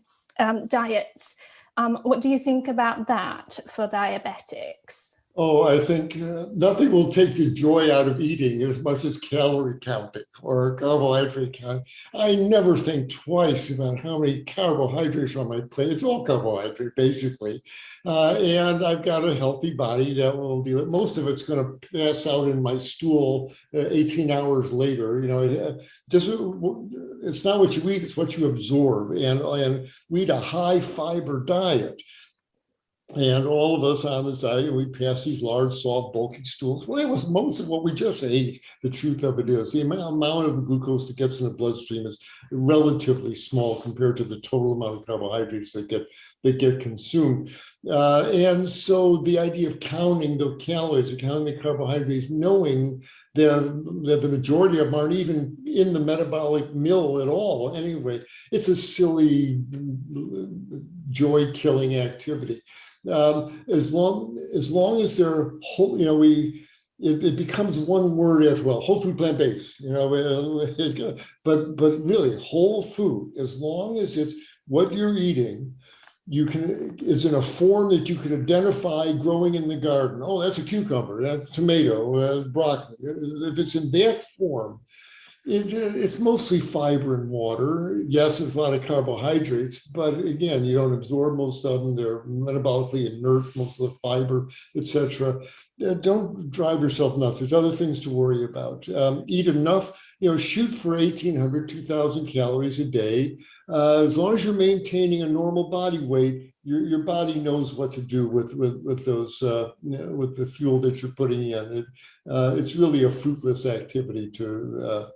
diets. What do you think about that for diabetics? Oh, I think nothing will take the joy out of eating as much as calorie counting or carbohydrate counting. I never think twice about how many carbohydrates are on my plate. It's all carbohydrate, basically. And I've got a healthy body that will deal with it. Most of it's going to pass out in my stool 18 hours later. It's not what you eat, it's what you absorb. And we eat a high fiber diet. And all of us on this diet, we pass these large, soft, bulky stools. Well, it was most of what we just ate. The truth of it is the amount of glucose that gets in the bloodstream is relatively small compared to the total amount of carbohydrates that get consumed. And so the idea of counting the calories, or counting the carbohydrates, knowing that the majority of them aren't even in the metabolic mill at all anyway, it's a silly, joy-killing activity. As long as they're whole, it becomes one word after well, whole food, plant-based, but really whole food, as long as it's what you're eating, is in a form that you can identify growing in the garden. Oh, that's a cucumber, that's tomato, broccoli. If it's in that form, it's mostly fiber and water. Yes, there's a lot of carbohydrates, but again, you don't absorb most of them. They're metabolically inert, most of the fiber, etc. Don't drive yourself nuts. There's other things to worry about. Eat enough, shoot for 1,800, 2,000 calories a day. As long as you're maintaining a normal body weight, your body knows what to do with those with the fuel that you're putting in. It's really a fruitless activity to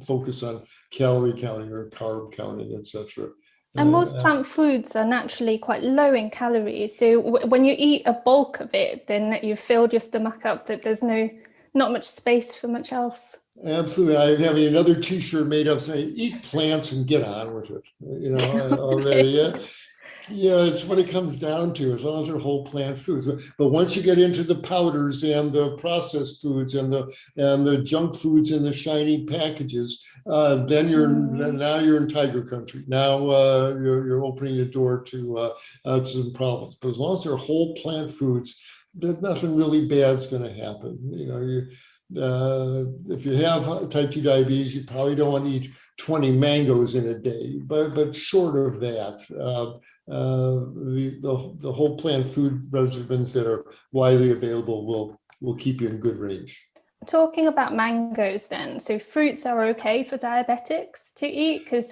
focus on calorie counting or carb counting, etc. And most plant foods are naturally quite low in calories. So when you eat a bulk of it, then you've filled your stomach up, that there's not much space for much else. Absolutely. I'm having another T-shirt made up saying, eat plants and get on with it. Already. Yeah, it's what it comes down to, as long as they're whole plant foods. But once you get into the powders and the processed foods and the junk foods in the shiny packages, then now you're in tiger country. Now you're opening the door to some problems. But as long as they're whole plant foods, then nothing really bad is going to happen. If you have type 2 diabetes, you probably don't want to eat 20 mangoes in a day. But short of that. The whole plant food regimens that are widely available will keep you in good range. Talking about mangoes then, so fruits are okay for diabetics to eat, because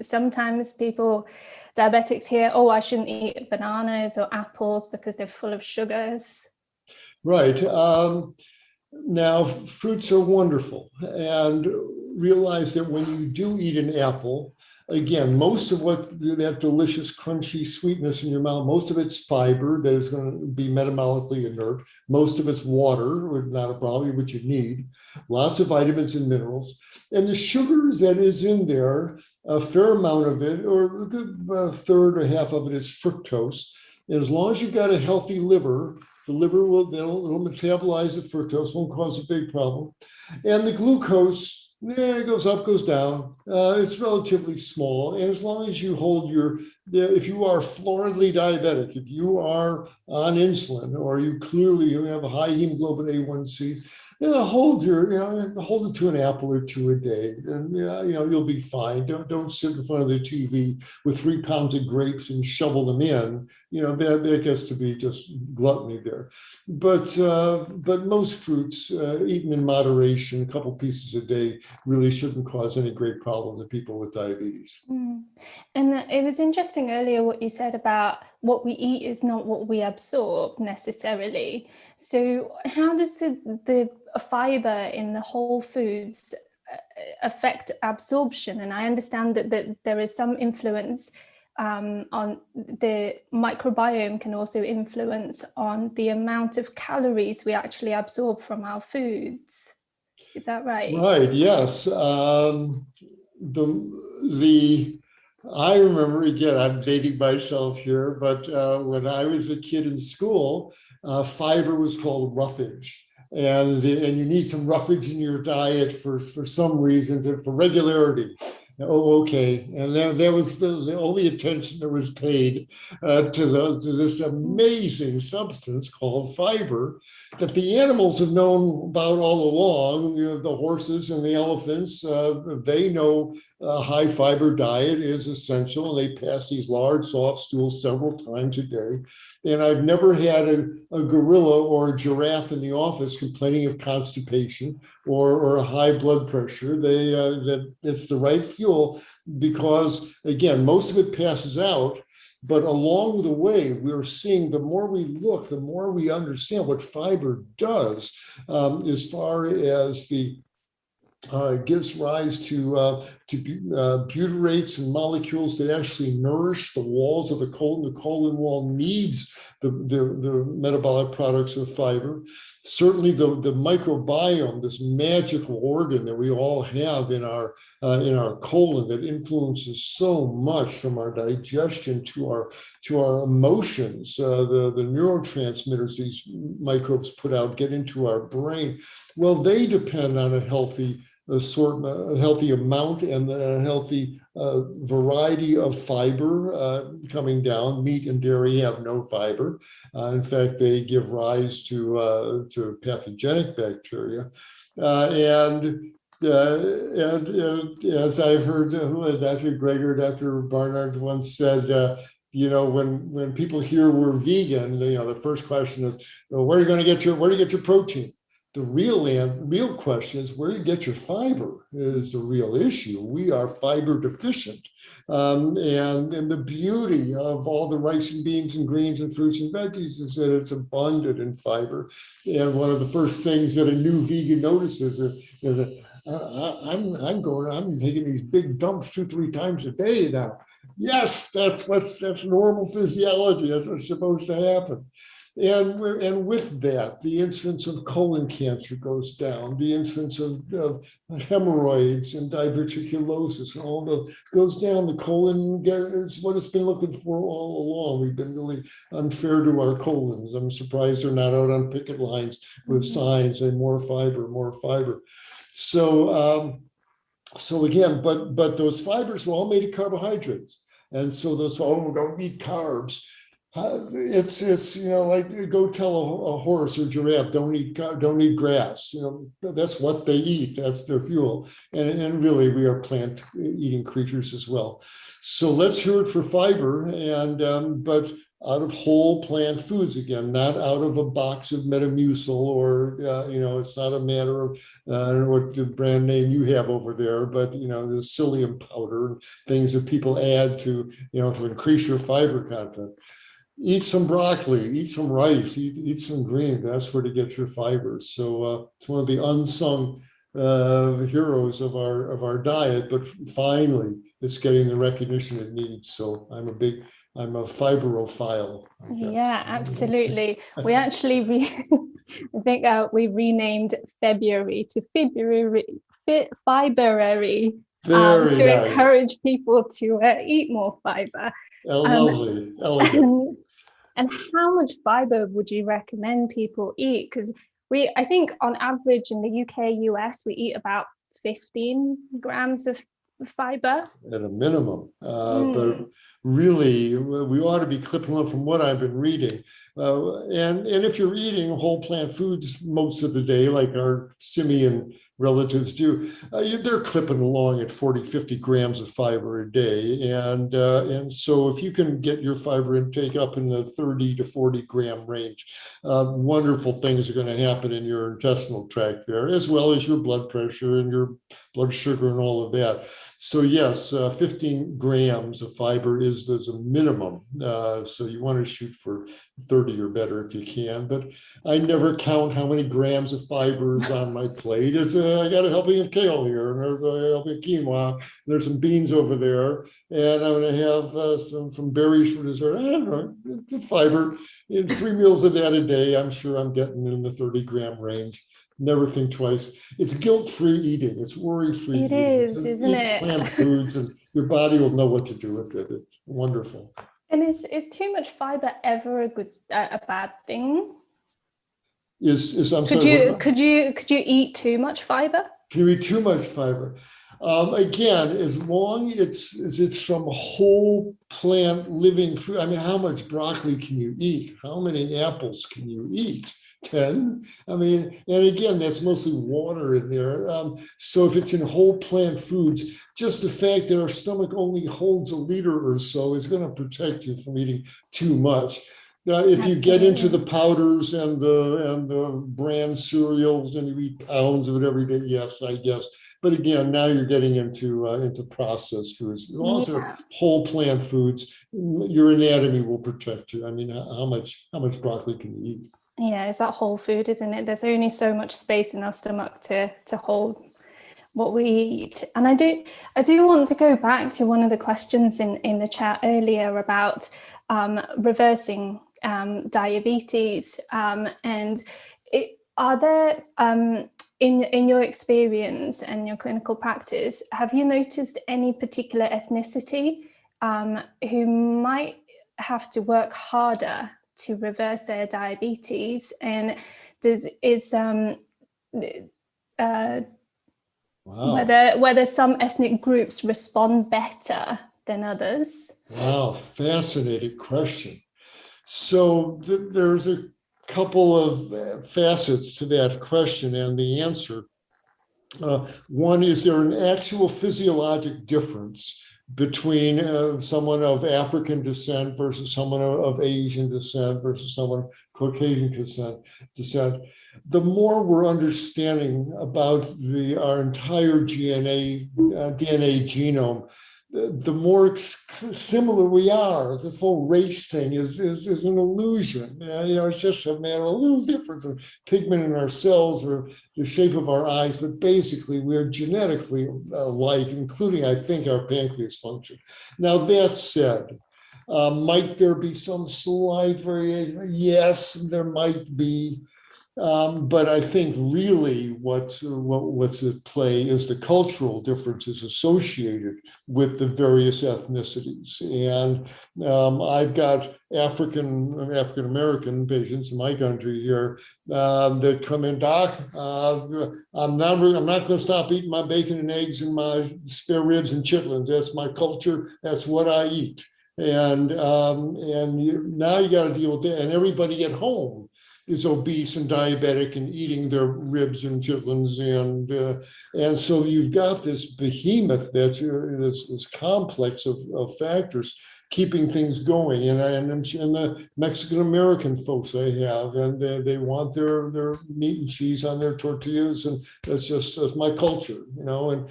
sometimes diabetics hear, oh, I shouldn't eat bananas or apples because they're full of sugars. Right. Now, fruits are wonderful, and realize that when you do eat an apple, again, most of that delicious, crunchy sweetness in your mouth, most of it's fiber that is going to be metabolically inert. Most of it's water, not a problem, which you need. Lots of vitamins and minerals. And the sugars that is in there, a fair amount of it, or a good third or half of it, is fructose. And as long as you've got a healthy liver, the liver will metabolize the fructose, won't cause a big problem. And the glucose, it goes up, goes down. It's relatively small. And as long as you hold if you are floridly diabetic, if you are on insulin, or you have a high hemoglobin A1Cs, hold it to an apple or two a day, and you'll be fine. Don't sit in front of the TV with 3 pounds of grapes and shovel them in. That gets to be just gluttony there. But most fruits, eaten in moderation, a couple pieces a day, really shouldn't cause any great problem to people with diabetes. And it was interesting earlier what you said about what we eat is not what we absorb necessarily. So how does the fiber in the whole foods affect absorption? And I understand that there is some influence on the microbiome, can also influence on the amount of calories we actually absorb from our foods. Is that right? Right, yes. I remember, again, I'm dating myself here, but when I was a kid in school, fiber was called roughage. And you need some roughage in your diet for some reason, for regularity. Oh, okay. And that was the only attention that was paid to this amazing substance called fiber that the animals have known about all along. The horses and the elephants, they know a high fiber diet is essential. They pass these large soft stools several times a day. And I've never had a gorilla or a giraffe in the office complaining of constipation or a high blood pressure. That it's the right fuel because, again, most of it passes out. But along the way, we're seeing the more we look, the more we understand what fiber does as far as gives rise to butyrates and molecules that actually nourish the walls of the colon. The colon wall needs the metabolic products of fiber. Certainly the microbiome, this magical organ that we all have in our colon that influences so much from our digestion to our emotions, the neurotransmitters these microbes put out get into our brain. Well, they depend on a healthy assortment, a healthy amount and a healthy variety of fiber coming down. Meat and dairy have no fiber. In fact, they give rise to pathogenic bacteria. And as I heard Dr. Greger, Dr. Barnard once said, you know, when people hear we're vegan, you know, the first question is, well, where do you get your protein? The real question is where you get your fiber is the real issue. We are fiber deficient. And the beauty of all the rice and beans and greens and fruits and veggies is that it's abundant in fiber. And one of the first things that a new vegan notices is that I'm taking these big dumps 2-3 times a day now. Yes, that's normal physiology. That's what's supposed to happen. And with that, the incidence of colon cancer goes down, the incidence of hemorrhoids and diverticulosis, and all that goes down. The colon is what it's been looking for all along. We've been really unfair to our colons. I'm surprised they're not out on picket lines with signs saying more fiber, more fiber. So again, but those fibers are all made of carbohydrates. And so those, don't eat carbs. It's you know, like go tell a horse or giraffe don't eat grass. You know, that's what they eat. That's their fuel. And really, we are plant eating creatures as well. So let's hear it for fiber, and but out of whole plant foods again, not out of a box of Metamucil or you know, it's not a matter of I don't know what the brand name you have over there, but you know, the psyllium powder and things that people add to, you know, to increase your fiber content. Eat some broccoli, eat some rice, eat some green. That's where to get your fibers. So it's one of the unsung heroes of our diet, but finally it's getting the recognition it needs. So I'm a fiberophile. Yeah, absolutely. We actually I think we renamed February to February Fiberary to encourage people to eat more fiber. Lovely, elegant. And how much fiber would you recommend people eat? Because I think on average in the UK, US, we eat about 15 grams of fiber. At a minimum, but really we ought to be clipping on from what I've been reading. And if you're eating whole plant foods most of the day, like our simian relatives do, they're clipping along at 40-50 grams of fiber a day. And so if you can get your fiber intake up in the 30 to 40 gram range, wonderful things are going to happen in your intestinal tract there, as well as your blood pressure and your blood sugar and all of that. So yes, 15 grams of fiber is a minimum. So you want to shoot for 30 or better if you can. But I never count how many grams of fiber is on my plate. I got a helping of kale here, and there's a helping of quinoa. And there's some beans over there, and I'm going to have some berries for dessert. I don't know, fiber in 3 meals of that a day. I'm sure I'm getting in the 30 gram range. Never think twice. It's guilt-free eating. It's worry-free eating. It is, isn't it? Plant foods, and your body will know what to do with it. It's wonderful. And is too much fiber ever a bad thing? Could you eat too much fiber? Can you eat too much fiber? Again, as long as it's from whole plant living food. I mean, how much broccoli can you eat? How many apples can you eat? 10. I mean, and again, that's mostly water in there. So if it's in whole plant foods, just the fact that our stomach only holds a liter or so is going to protect you from eating too much. If you get into the powders and the brand cereals and you eat pounds of it every day, yes, I guess. But again, now you're getting into processed foods. Also, whole plant foods. Your anatomy will protect you. I mean, how much broccoli can you eat? Yeah, it's that whole food, isn't it? There's only so much space in our stomach to hold what we eat. And I do want to go back to one of the questions in the chat earlier about reversing diabetes, and are there in your experience and your clinical practice, have you noticed any particular ethnicity who might have to work harder to reverse their diabetes? And whether some ethnic groups respond better than others? Wow, fascinating question. So there's a couple of facets to that question and the answer. One, is there an actual physiologic difference between someone of African descent versus someone of Asian descent versus someone Caucasian descent? The more we're understanding about our entire DNA genome, the more similar we are. This whole race thing is an illusion. It's just a matter of a little difference of pigment in our cells or the shape of our eyes, but basically we're genetically alike, including, I think, our pancreas function. Now, that said, might there be some slight variation? Yes, there might be. But I think really what's at play is the cultural differences associated with the various ethnicities. And I've got African American patients in my country here that come in, Doc, I'm not going to stop eating my bacon and eggs and my spare ribs and chitlins. That's my culture. That's what I eat. And now you got to deal with that. And everybody at home is obese and diabetic and eating their ribs and chitlins, and so you've got this behemoth this complex of factors keeping things going. And the Mexican American folks I have, and they want their meat and cheese on their tortillas, and that's my culture, and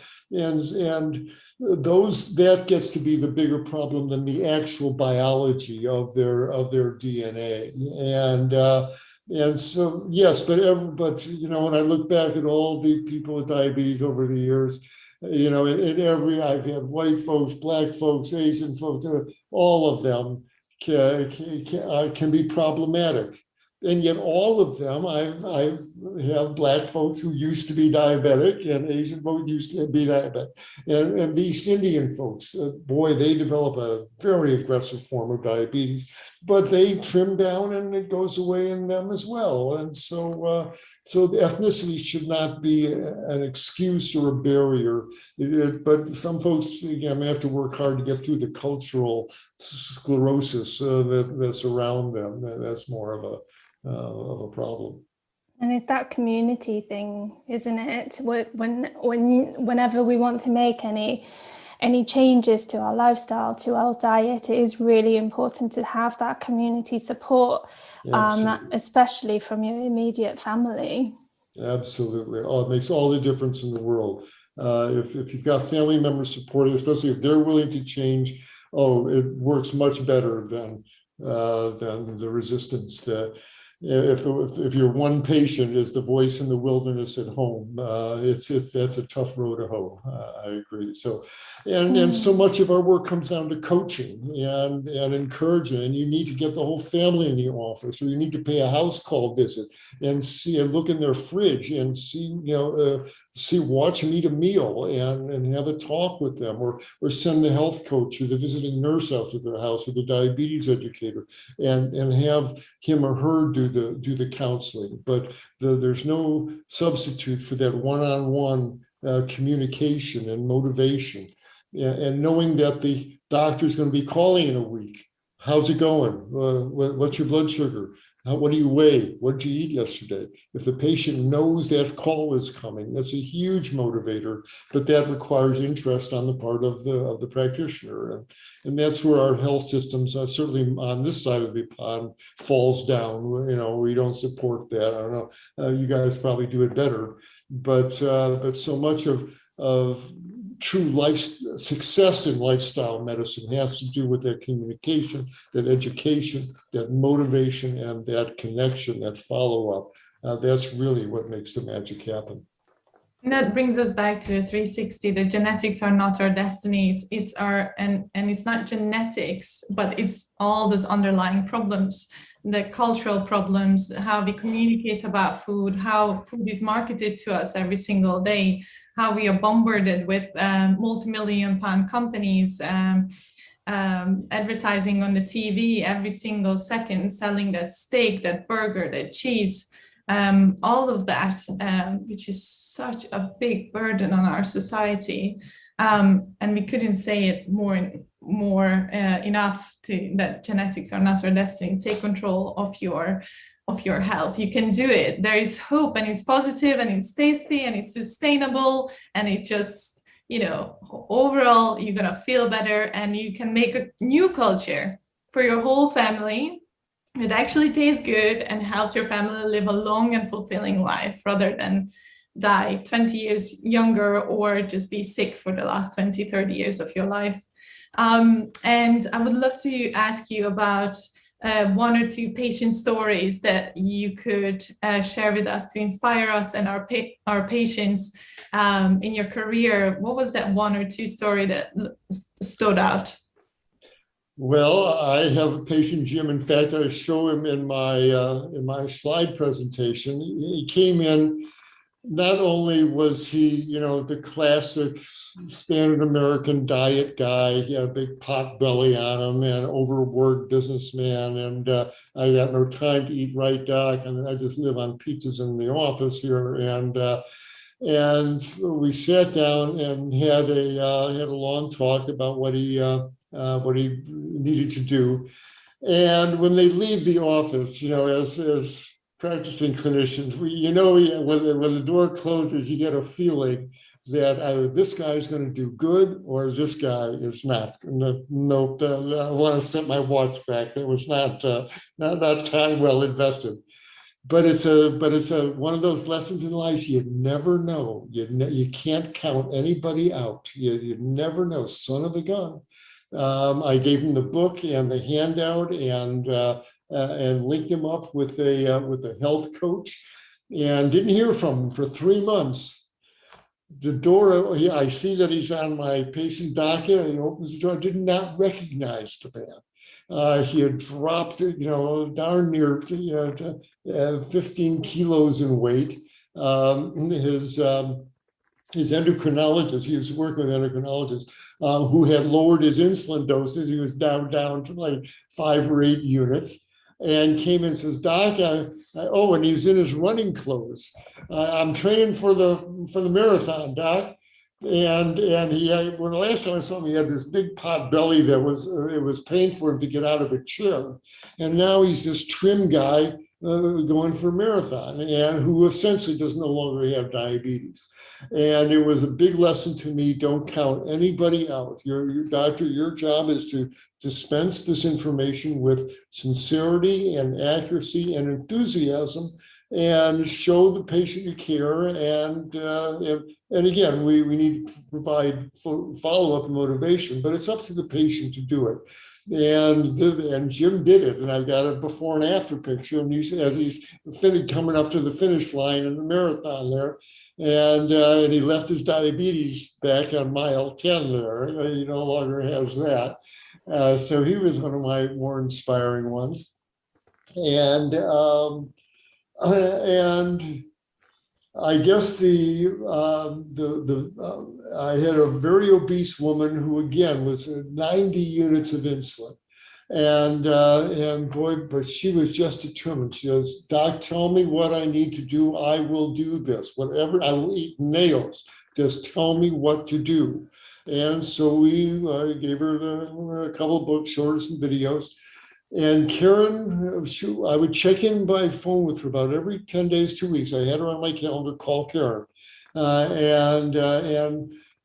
that gets to be the bigger problem than the actual biology of their DNA. And so, yes, but when I look back at all the people with diabetes over the years, I've had white folks, black folks, Asian folks, all of them can be problematic. And yet all of them, I have black folks who used to be diabetic and Asian folks used to be diabetic. And the East Indian folks, boy, they develop a very aggressive form of diabetes, but they trim down and it goes away in them as well. And so the ethnicity should not be an excuse or a barrier. But some folks, again, may have to work hard to get through the cultural sclerosis that's around them. That's more of a problem. And it's that community thing, isn't it? Whenever we want to make any changes to our lifestyle, to our diet, it is really important to have that community support, especially from your immediate family. Absolutely. Oh, it makes all the difference in the world. If you've got family members supporting, especially if they're willing to change, it works much better than the resistance to. If your one patient is the voice in the wilderness at home, that's a tough row to hoe. I agree. So, and so much of our work comes down to coaching and encouraging. And you need to get the whole family in the office, or you need to pay a house call visit and look in their fridge and watch them eat a meal and have a talk with them, or send the health coach or the visiting nurse out to their house, or the diabetes educator, and have him or her do the counseling. But there's no substitute for that one-on-one communication and motivation, and knowing that the doctor's going to be calling in a week. How's it going? What's your blood sugar? What do you weigh? What did you eat yesterday? If the patient knows that call is coming, that's a huge motivator, but that requires interest on the part of the practitioner. And that's where our health systems, certainly on this side of the pond, falls down. We don't support that. I don't know. You guys probably do it better, but so much of true life success in lifestyle medicine has to do with that communication, that education, that motivation, and that connection, that follow-up. That's really what makes the magic happen. And that brings us back to the 360. The genetics are not our destiny. It's our, and it's not genetics, but it's all those underlying problems, the cultural problems, how we communicate about food, how food is marketed to us every single day, how we are bombarded with multi-million-pound companies advertising on the TV every single second, selling that steak, that burger, that cheese. All of that, which is such a big burden on our society, and we couldn't say it more enough that genetics are not our destiny. Take control of your health. You can do it. There is hope, and it's positive, and it's tasty, and it's sustainable, and it just, overall, you're gonna feel better, and you can make a new culture for your whole family. It actually tastes good and helps your family live a long and fulfilling life rather than die 20 years younger or just be sick for the last 20, 30 years of your life. And I would love to ask you about one or two patient stories that you could share with us to inspire us and our patients in your career. What was that one or two story that stood out? Well, I have a patient, Jim. In fact, I show him in my slide presentation. He came in. Not only was he, the classic standard American diet guy, he had a big pot belly on him and overworked businessman. And I got no time to eat right, doc. And I just live on pizzas in the office here. And we sat down and had a long talk about what he needed to do. And when they leave the office, as practicing clinicians, when the door closes, you get a feeling that either this guy is going to do good or this guy is not. Nope, I want to set my watch back. It was not time well invested. But it's one of those lessons in life you never know. You can't count anybody out. You never know. Son of a gun. I gave him the book and the handout and linked him up with a health coach, and didn't hear from him for 3 months. The door, I see that he's on my patient docket, and he opens the door. I did not recognize the man. He had dropped, darn near 15 kilos in weight. His endocrinologist, he was working with endocrinologists who had lowered his insulin doses. He was down to like 5 or 8 units, and came in and says, "Doc, and he was in his running clothes. I'm training for the marathon, Doc." And when the last time I saw him, he had this big pot belly that it was painful for him to get out of a chair. And now he's this trim guy going for a marathon, and who essentially does no longer have diabetes. And it was a big lesson to me. Don't count anybody out. Your doctor, your job is to dispense this information with sincerity and accuracy and enthusiasm, and show the patient you care. And again, we need to provide follow-up and motivation, but it's up to the patient to do it. And Jim did it, and I've got a before and after picture, and as he's coming up to the finish line in the marathon there, and he left his diabetes back on mile 10 there. He no longer has that. So he was one of my more inspiring ones. And I guess I had a very obese woman who again was 90 units of insulin, and boy, but she was just determined. She goes, "Doc, tell me what I need to do. I will do this. Whatever, I will eat nails. Just tell me what to do." And so we gave her a couple of books, shorts, and videos. And Karen, I would check in by phone with her about every 10 days, 2 weeks. I had her on my calendar, call Karen. And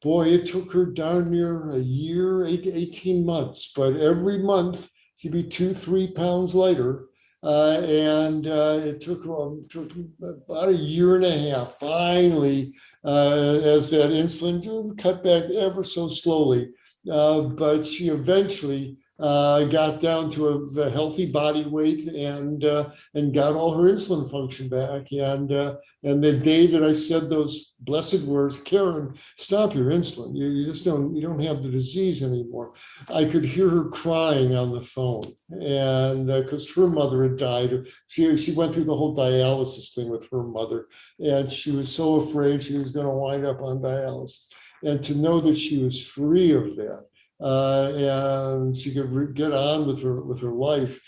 boy, it took her darn near a year, 18 months, but every month she'd be 2-3 pounds lighter. It took about a year and a half, finally, as that insulin cut back ever so slowly. But she eventually got down to a healthy body weight and got all her insulin function back. And the day that I said those blessed words, Karen, stop your insulin. You just don't have the disease anymore. I could hear her crying on the phone, and because her mother had died. She went through the whole dialysis thing with her mother, and she was so afraid she was going to wind up on dialysis. And to know that she was free of that, and she could get on with her life,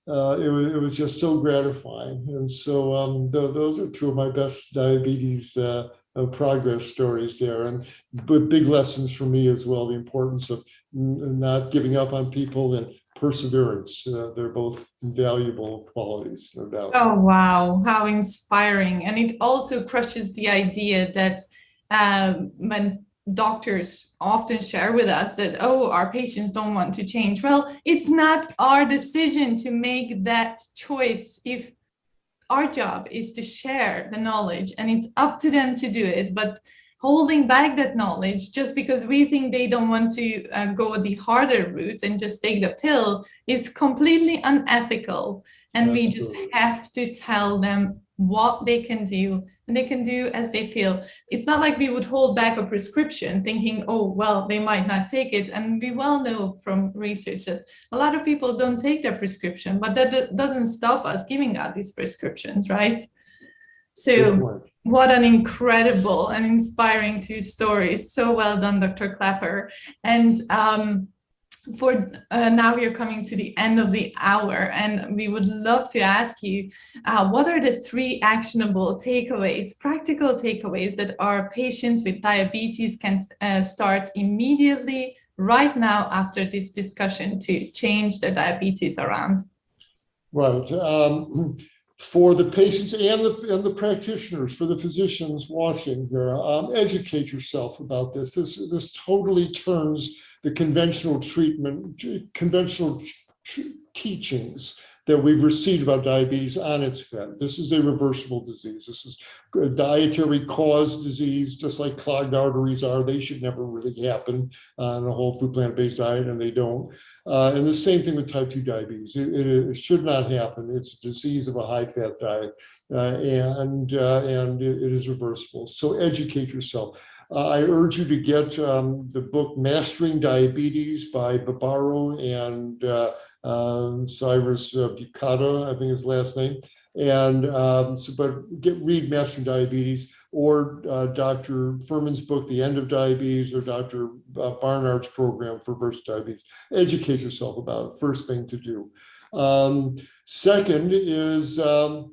it was just so gratifying. And so those are two of my best diabetes progress stories there, and but big lessons for me as well: the importance of not giving up on people and perseverance. They're both valuable qualities, no doubt. Oh, wow, how inspiring. And it also crushes the idea that when doctors often share with us that, oh, our patients don't want to change. Well, it's not our decision to make that choice. If our job is to share the knowledge, and it's up to them to do it, but holding back that knowledge just because we think they don't want to go the harder route and just take the pill is completely unethical. And we just have to tell them what they can do, and they can do as they feel. It's not like we would hold back a prescription thinking, oh, well, they might not take it. And we well know from research that a lot of people don't take their prescription, but that doesn't stop us giving out these prescriptions, right? So what an incredible and inspiring two stories. So well done, Dr. Klaper. And for now we are coming to the end of the hour, and we would love to ask you, what are the 3 actionable takeaways, practical takeaways that our patients with diabetes can start immediately right now after this discussion to change their diabetes around? Right. For the patients and the practitioners, for the physicians watching here, educate yourself about this. This totally turns the conventional treatment, teachings that we've received about diabetes on its head. This is a reversible disease. This is a dietary caused disease, just like clogged arteries are. They should never really happen on a whole food plant-based diet, and they don't. And the same thing with type 2 diabetes. It should not happen. It's a disease of a high-fat diet, and it is reversible. So educate yourself. I urge you to get the book Mastering Diabetes by Barbaro and Cyrus Bucata, I think his last name. And read Mastering Diabetes, or Dr. Furman's book, The End of Diabetes, or Dr. Barnard's program for reverse diabetes. Educate yourself about it, first thing to do. Second is now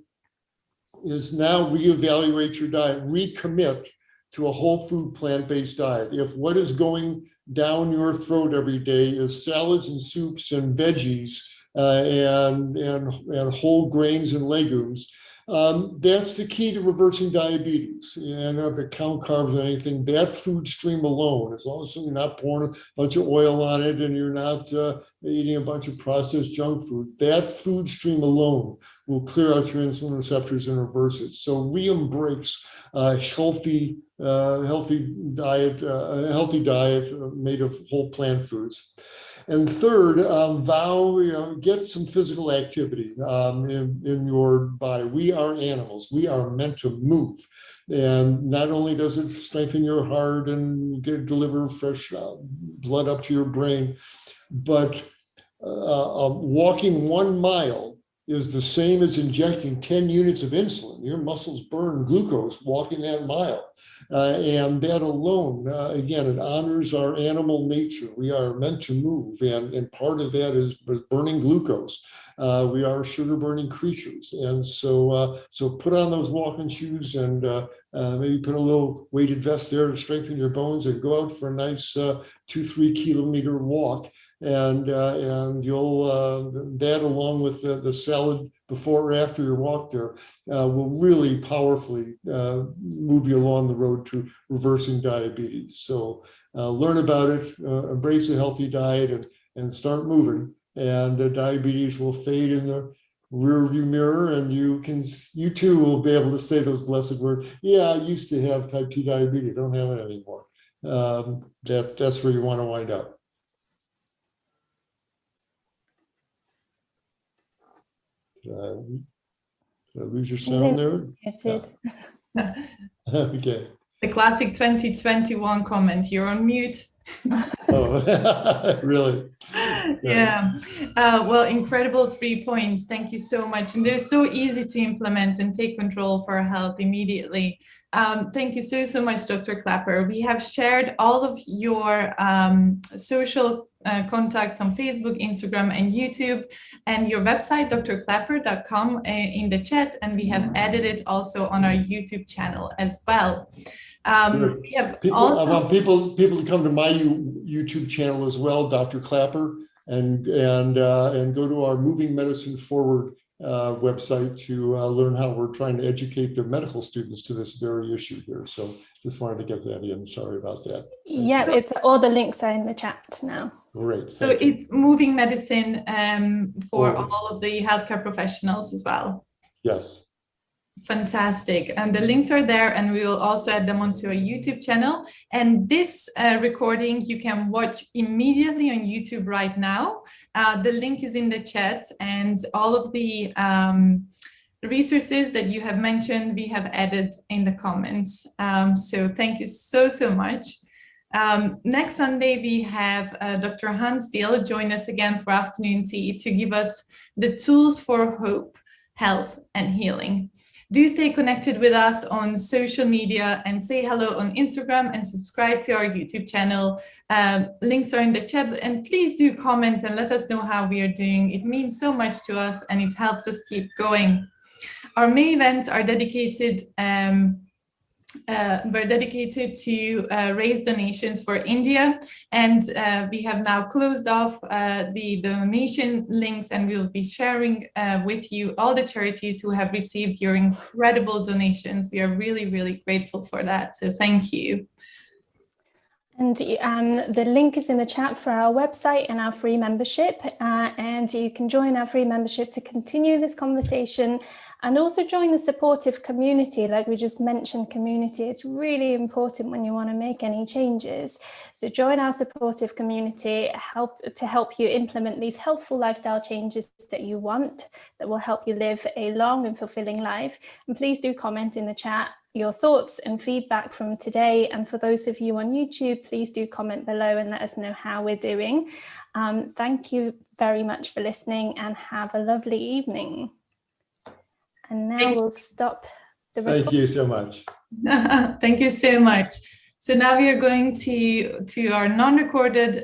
reevaluate your diet, recommit to a whole food plant-based diet. If what is going down your throat every day is salads and soups and veggies and whole grains and legumes, that's the key to reversing diabetes. And not to count carbs or anything, that food stream alone, as long as you're not pouring a bunch of oil on it and you're not eating a bunch of processed junk food, that food stream alone will clear out your insulin receptors and reverse it. So re-embrace a healthy diet made of whole plant foods. And third, get some physical activity in your body. We are animals. We are meant to move. And not only does it strengthen your heart and deliver fresh blood up to your brain, but walking 1 mile is the same as injecting 10 units of insulin. Your muscles burn glucose walking that mile. And that alone, again, it honors our animal nature. We are meant to move, and part of that is burning glucose. We are sugar-burning creatures, and so put on those walking shoes and maybe put a little weighted vest there to strengthen your bones, and go out for a nice 2-3 kilometer walk. and you'll that along with the salad before or after your walk there will really powerfully move you along the road to reversing diabetes. So learn about it, embrace a healthy diet, and start moving, and diabetes will fade in the rear view mirror, and you too will be able to say those blessed words, yeah, I used to have type 2 diabetes, don't have it anymore. That's where you want to wind up. Did I lose your sound there? It did. Yeah. Okay. The classic 2021 comment, you're on mute. Oh, really? Yeah. Well, incredible 3 points. Thank you so much. And they're so easy to implement and take control for our health immediately. Thank you so much, Dr. Klaper. We have shared all of your social contacts on Facebook, Instagram, and YouTube, and your website, drklaper.com, in the chat, and we have added it also on our YouTube channel as well. We have I want people to come to my YouTube channel as well, Dr. Klaper, and go to our Moving Medicine Forward website to learn how we're trying to educate the medical students to this very issue here. So just wanted to get that in. Sorry about that. Yeah, it's all the links are in the chat now. Great. So it's Moving Medicine for all of the healthcare professionals as well. Yes. Fantastic. And the links are there, and we will also add them onto our YouTube channel. And this recording you can watch immediately on YouTube right now. The link is in the chat, and all of the resources that you have mentioned, we have added in the comments. So thank you so much. Next Sunday, we have Dr. Hans Diel join us again for afternoon tea to give us the tools for hope, health, and healing. Do stay connected with us on social media and say hello on Instagram and subscribe to our YouTube channel. Links are in the chat, and please do comment and let us know how we are doing. It means so much to us and it helps us keep going. Our May events are dedicated to raise donations for India, and we have now closed off the donation links, and we'll be sharing with you all the charities who have received your incredible donations. We are really grateful for that, so thank you. And the link is in the chat for our website and our free membership, and you can join our free membership to continue this conversation. And also join the supportive community. Like we just mentioned, community is really important when you want to make any changes. So join our supportive community to help you implement these healthful lifestyle changes that you want, that will help you live a long and fulfilling life. And please do comment in the chat your thoughts and feedback from today. And for those of you on YouTube, please do comment below and let us know how we're doing. Thank you very much for listening, and have a lovely evening. And now we'll stop the recording. Thank you so much. Thank you so much. So now we are going to our non-recorded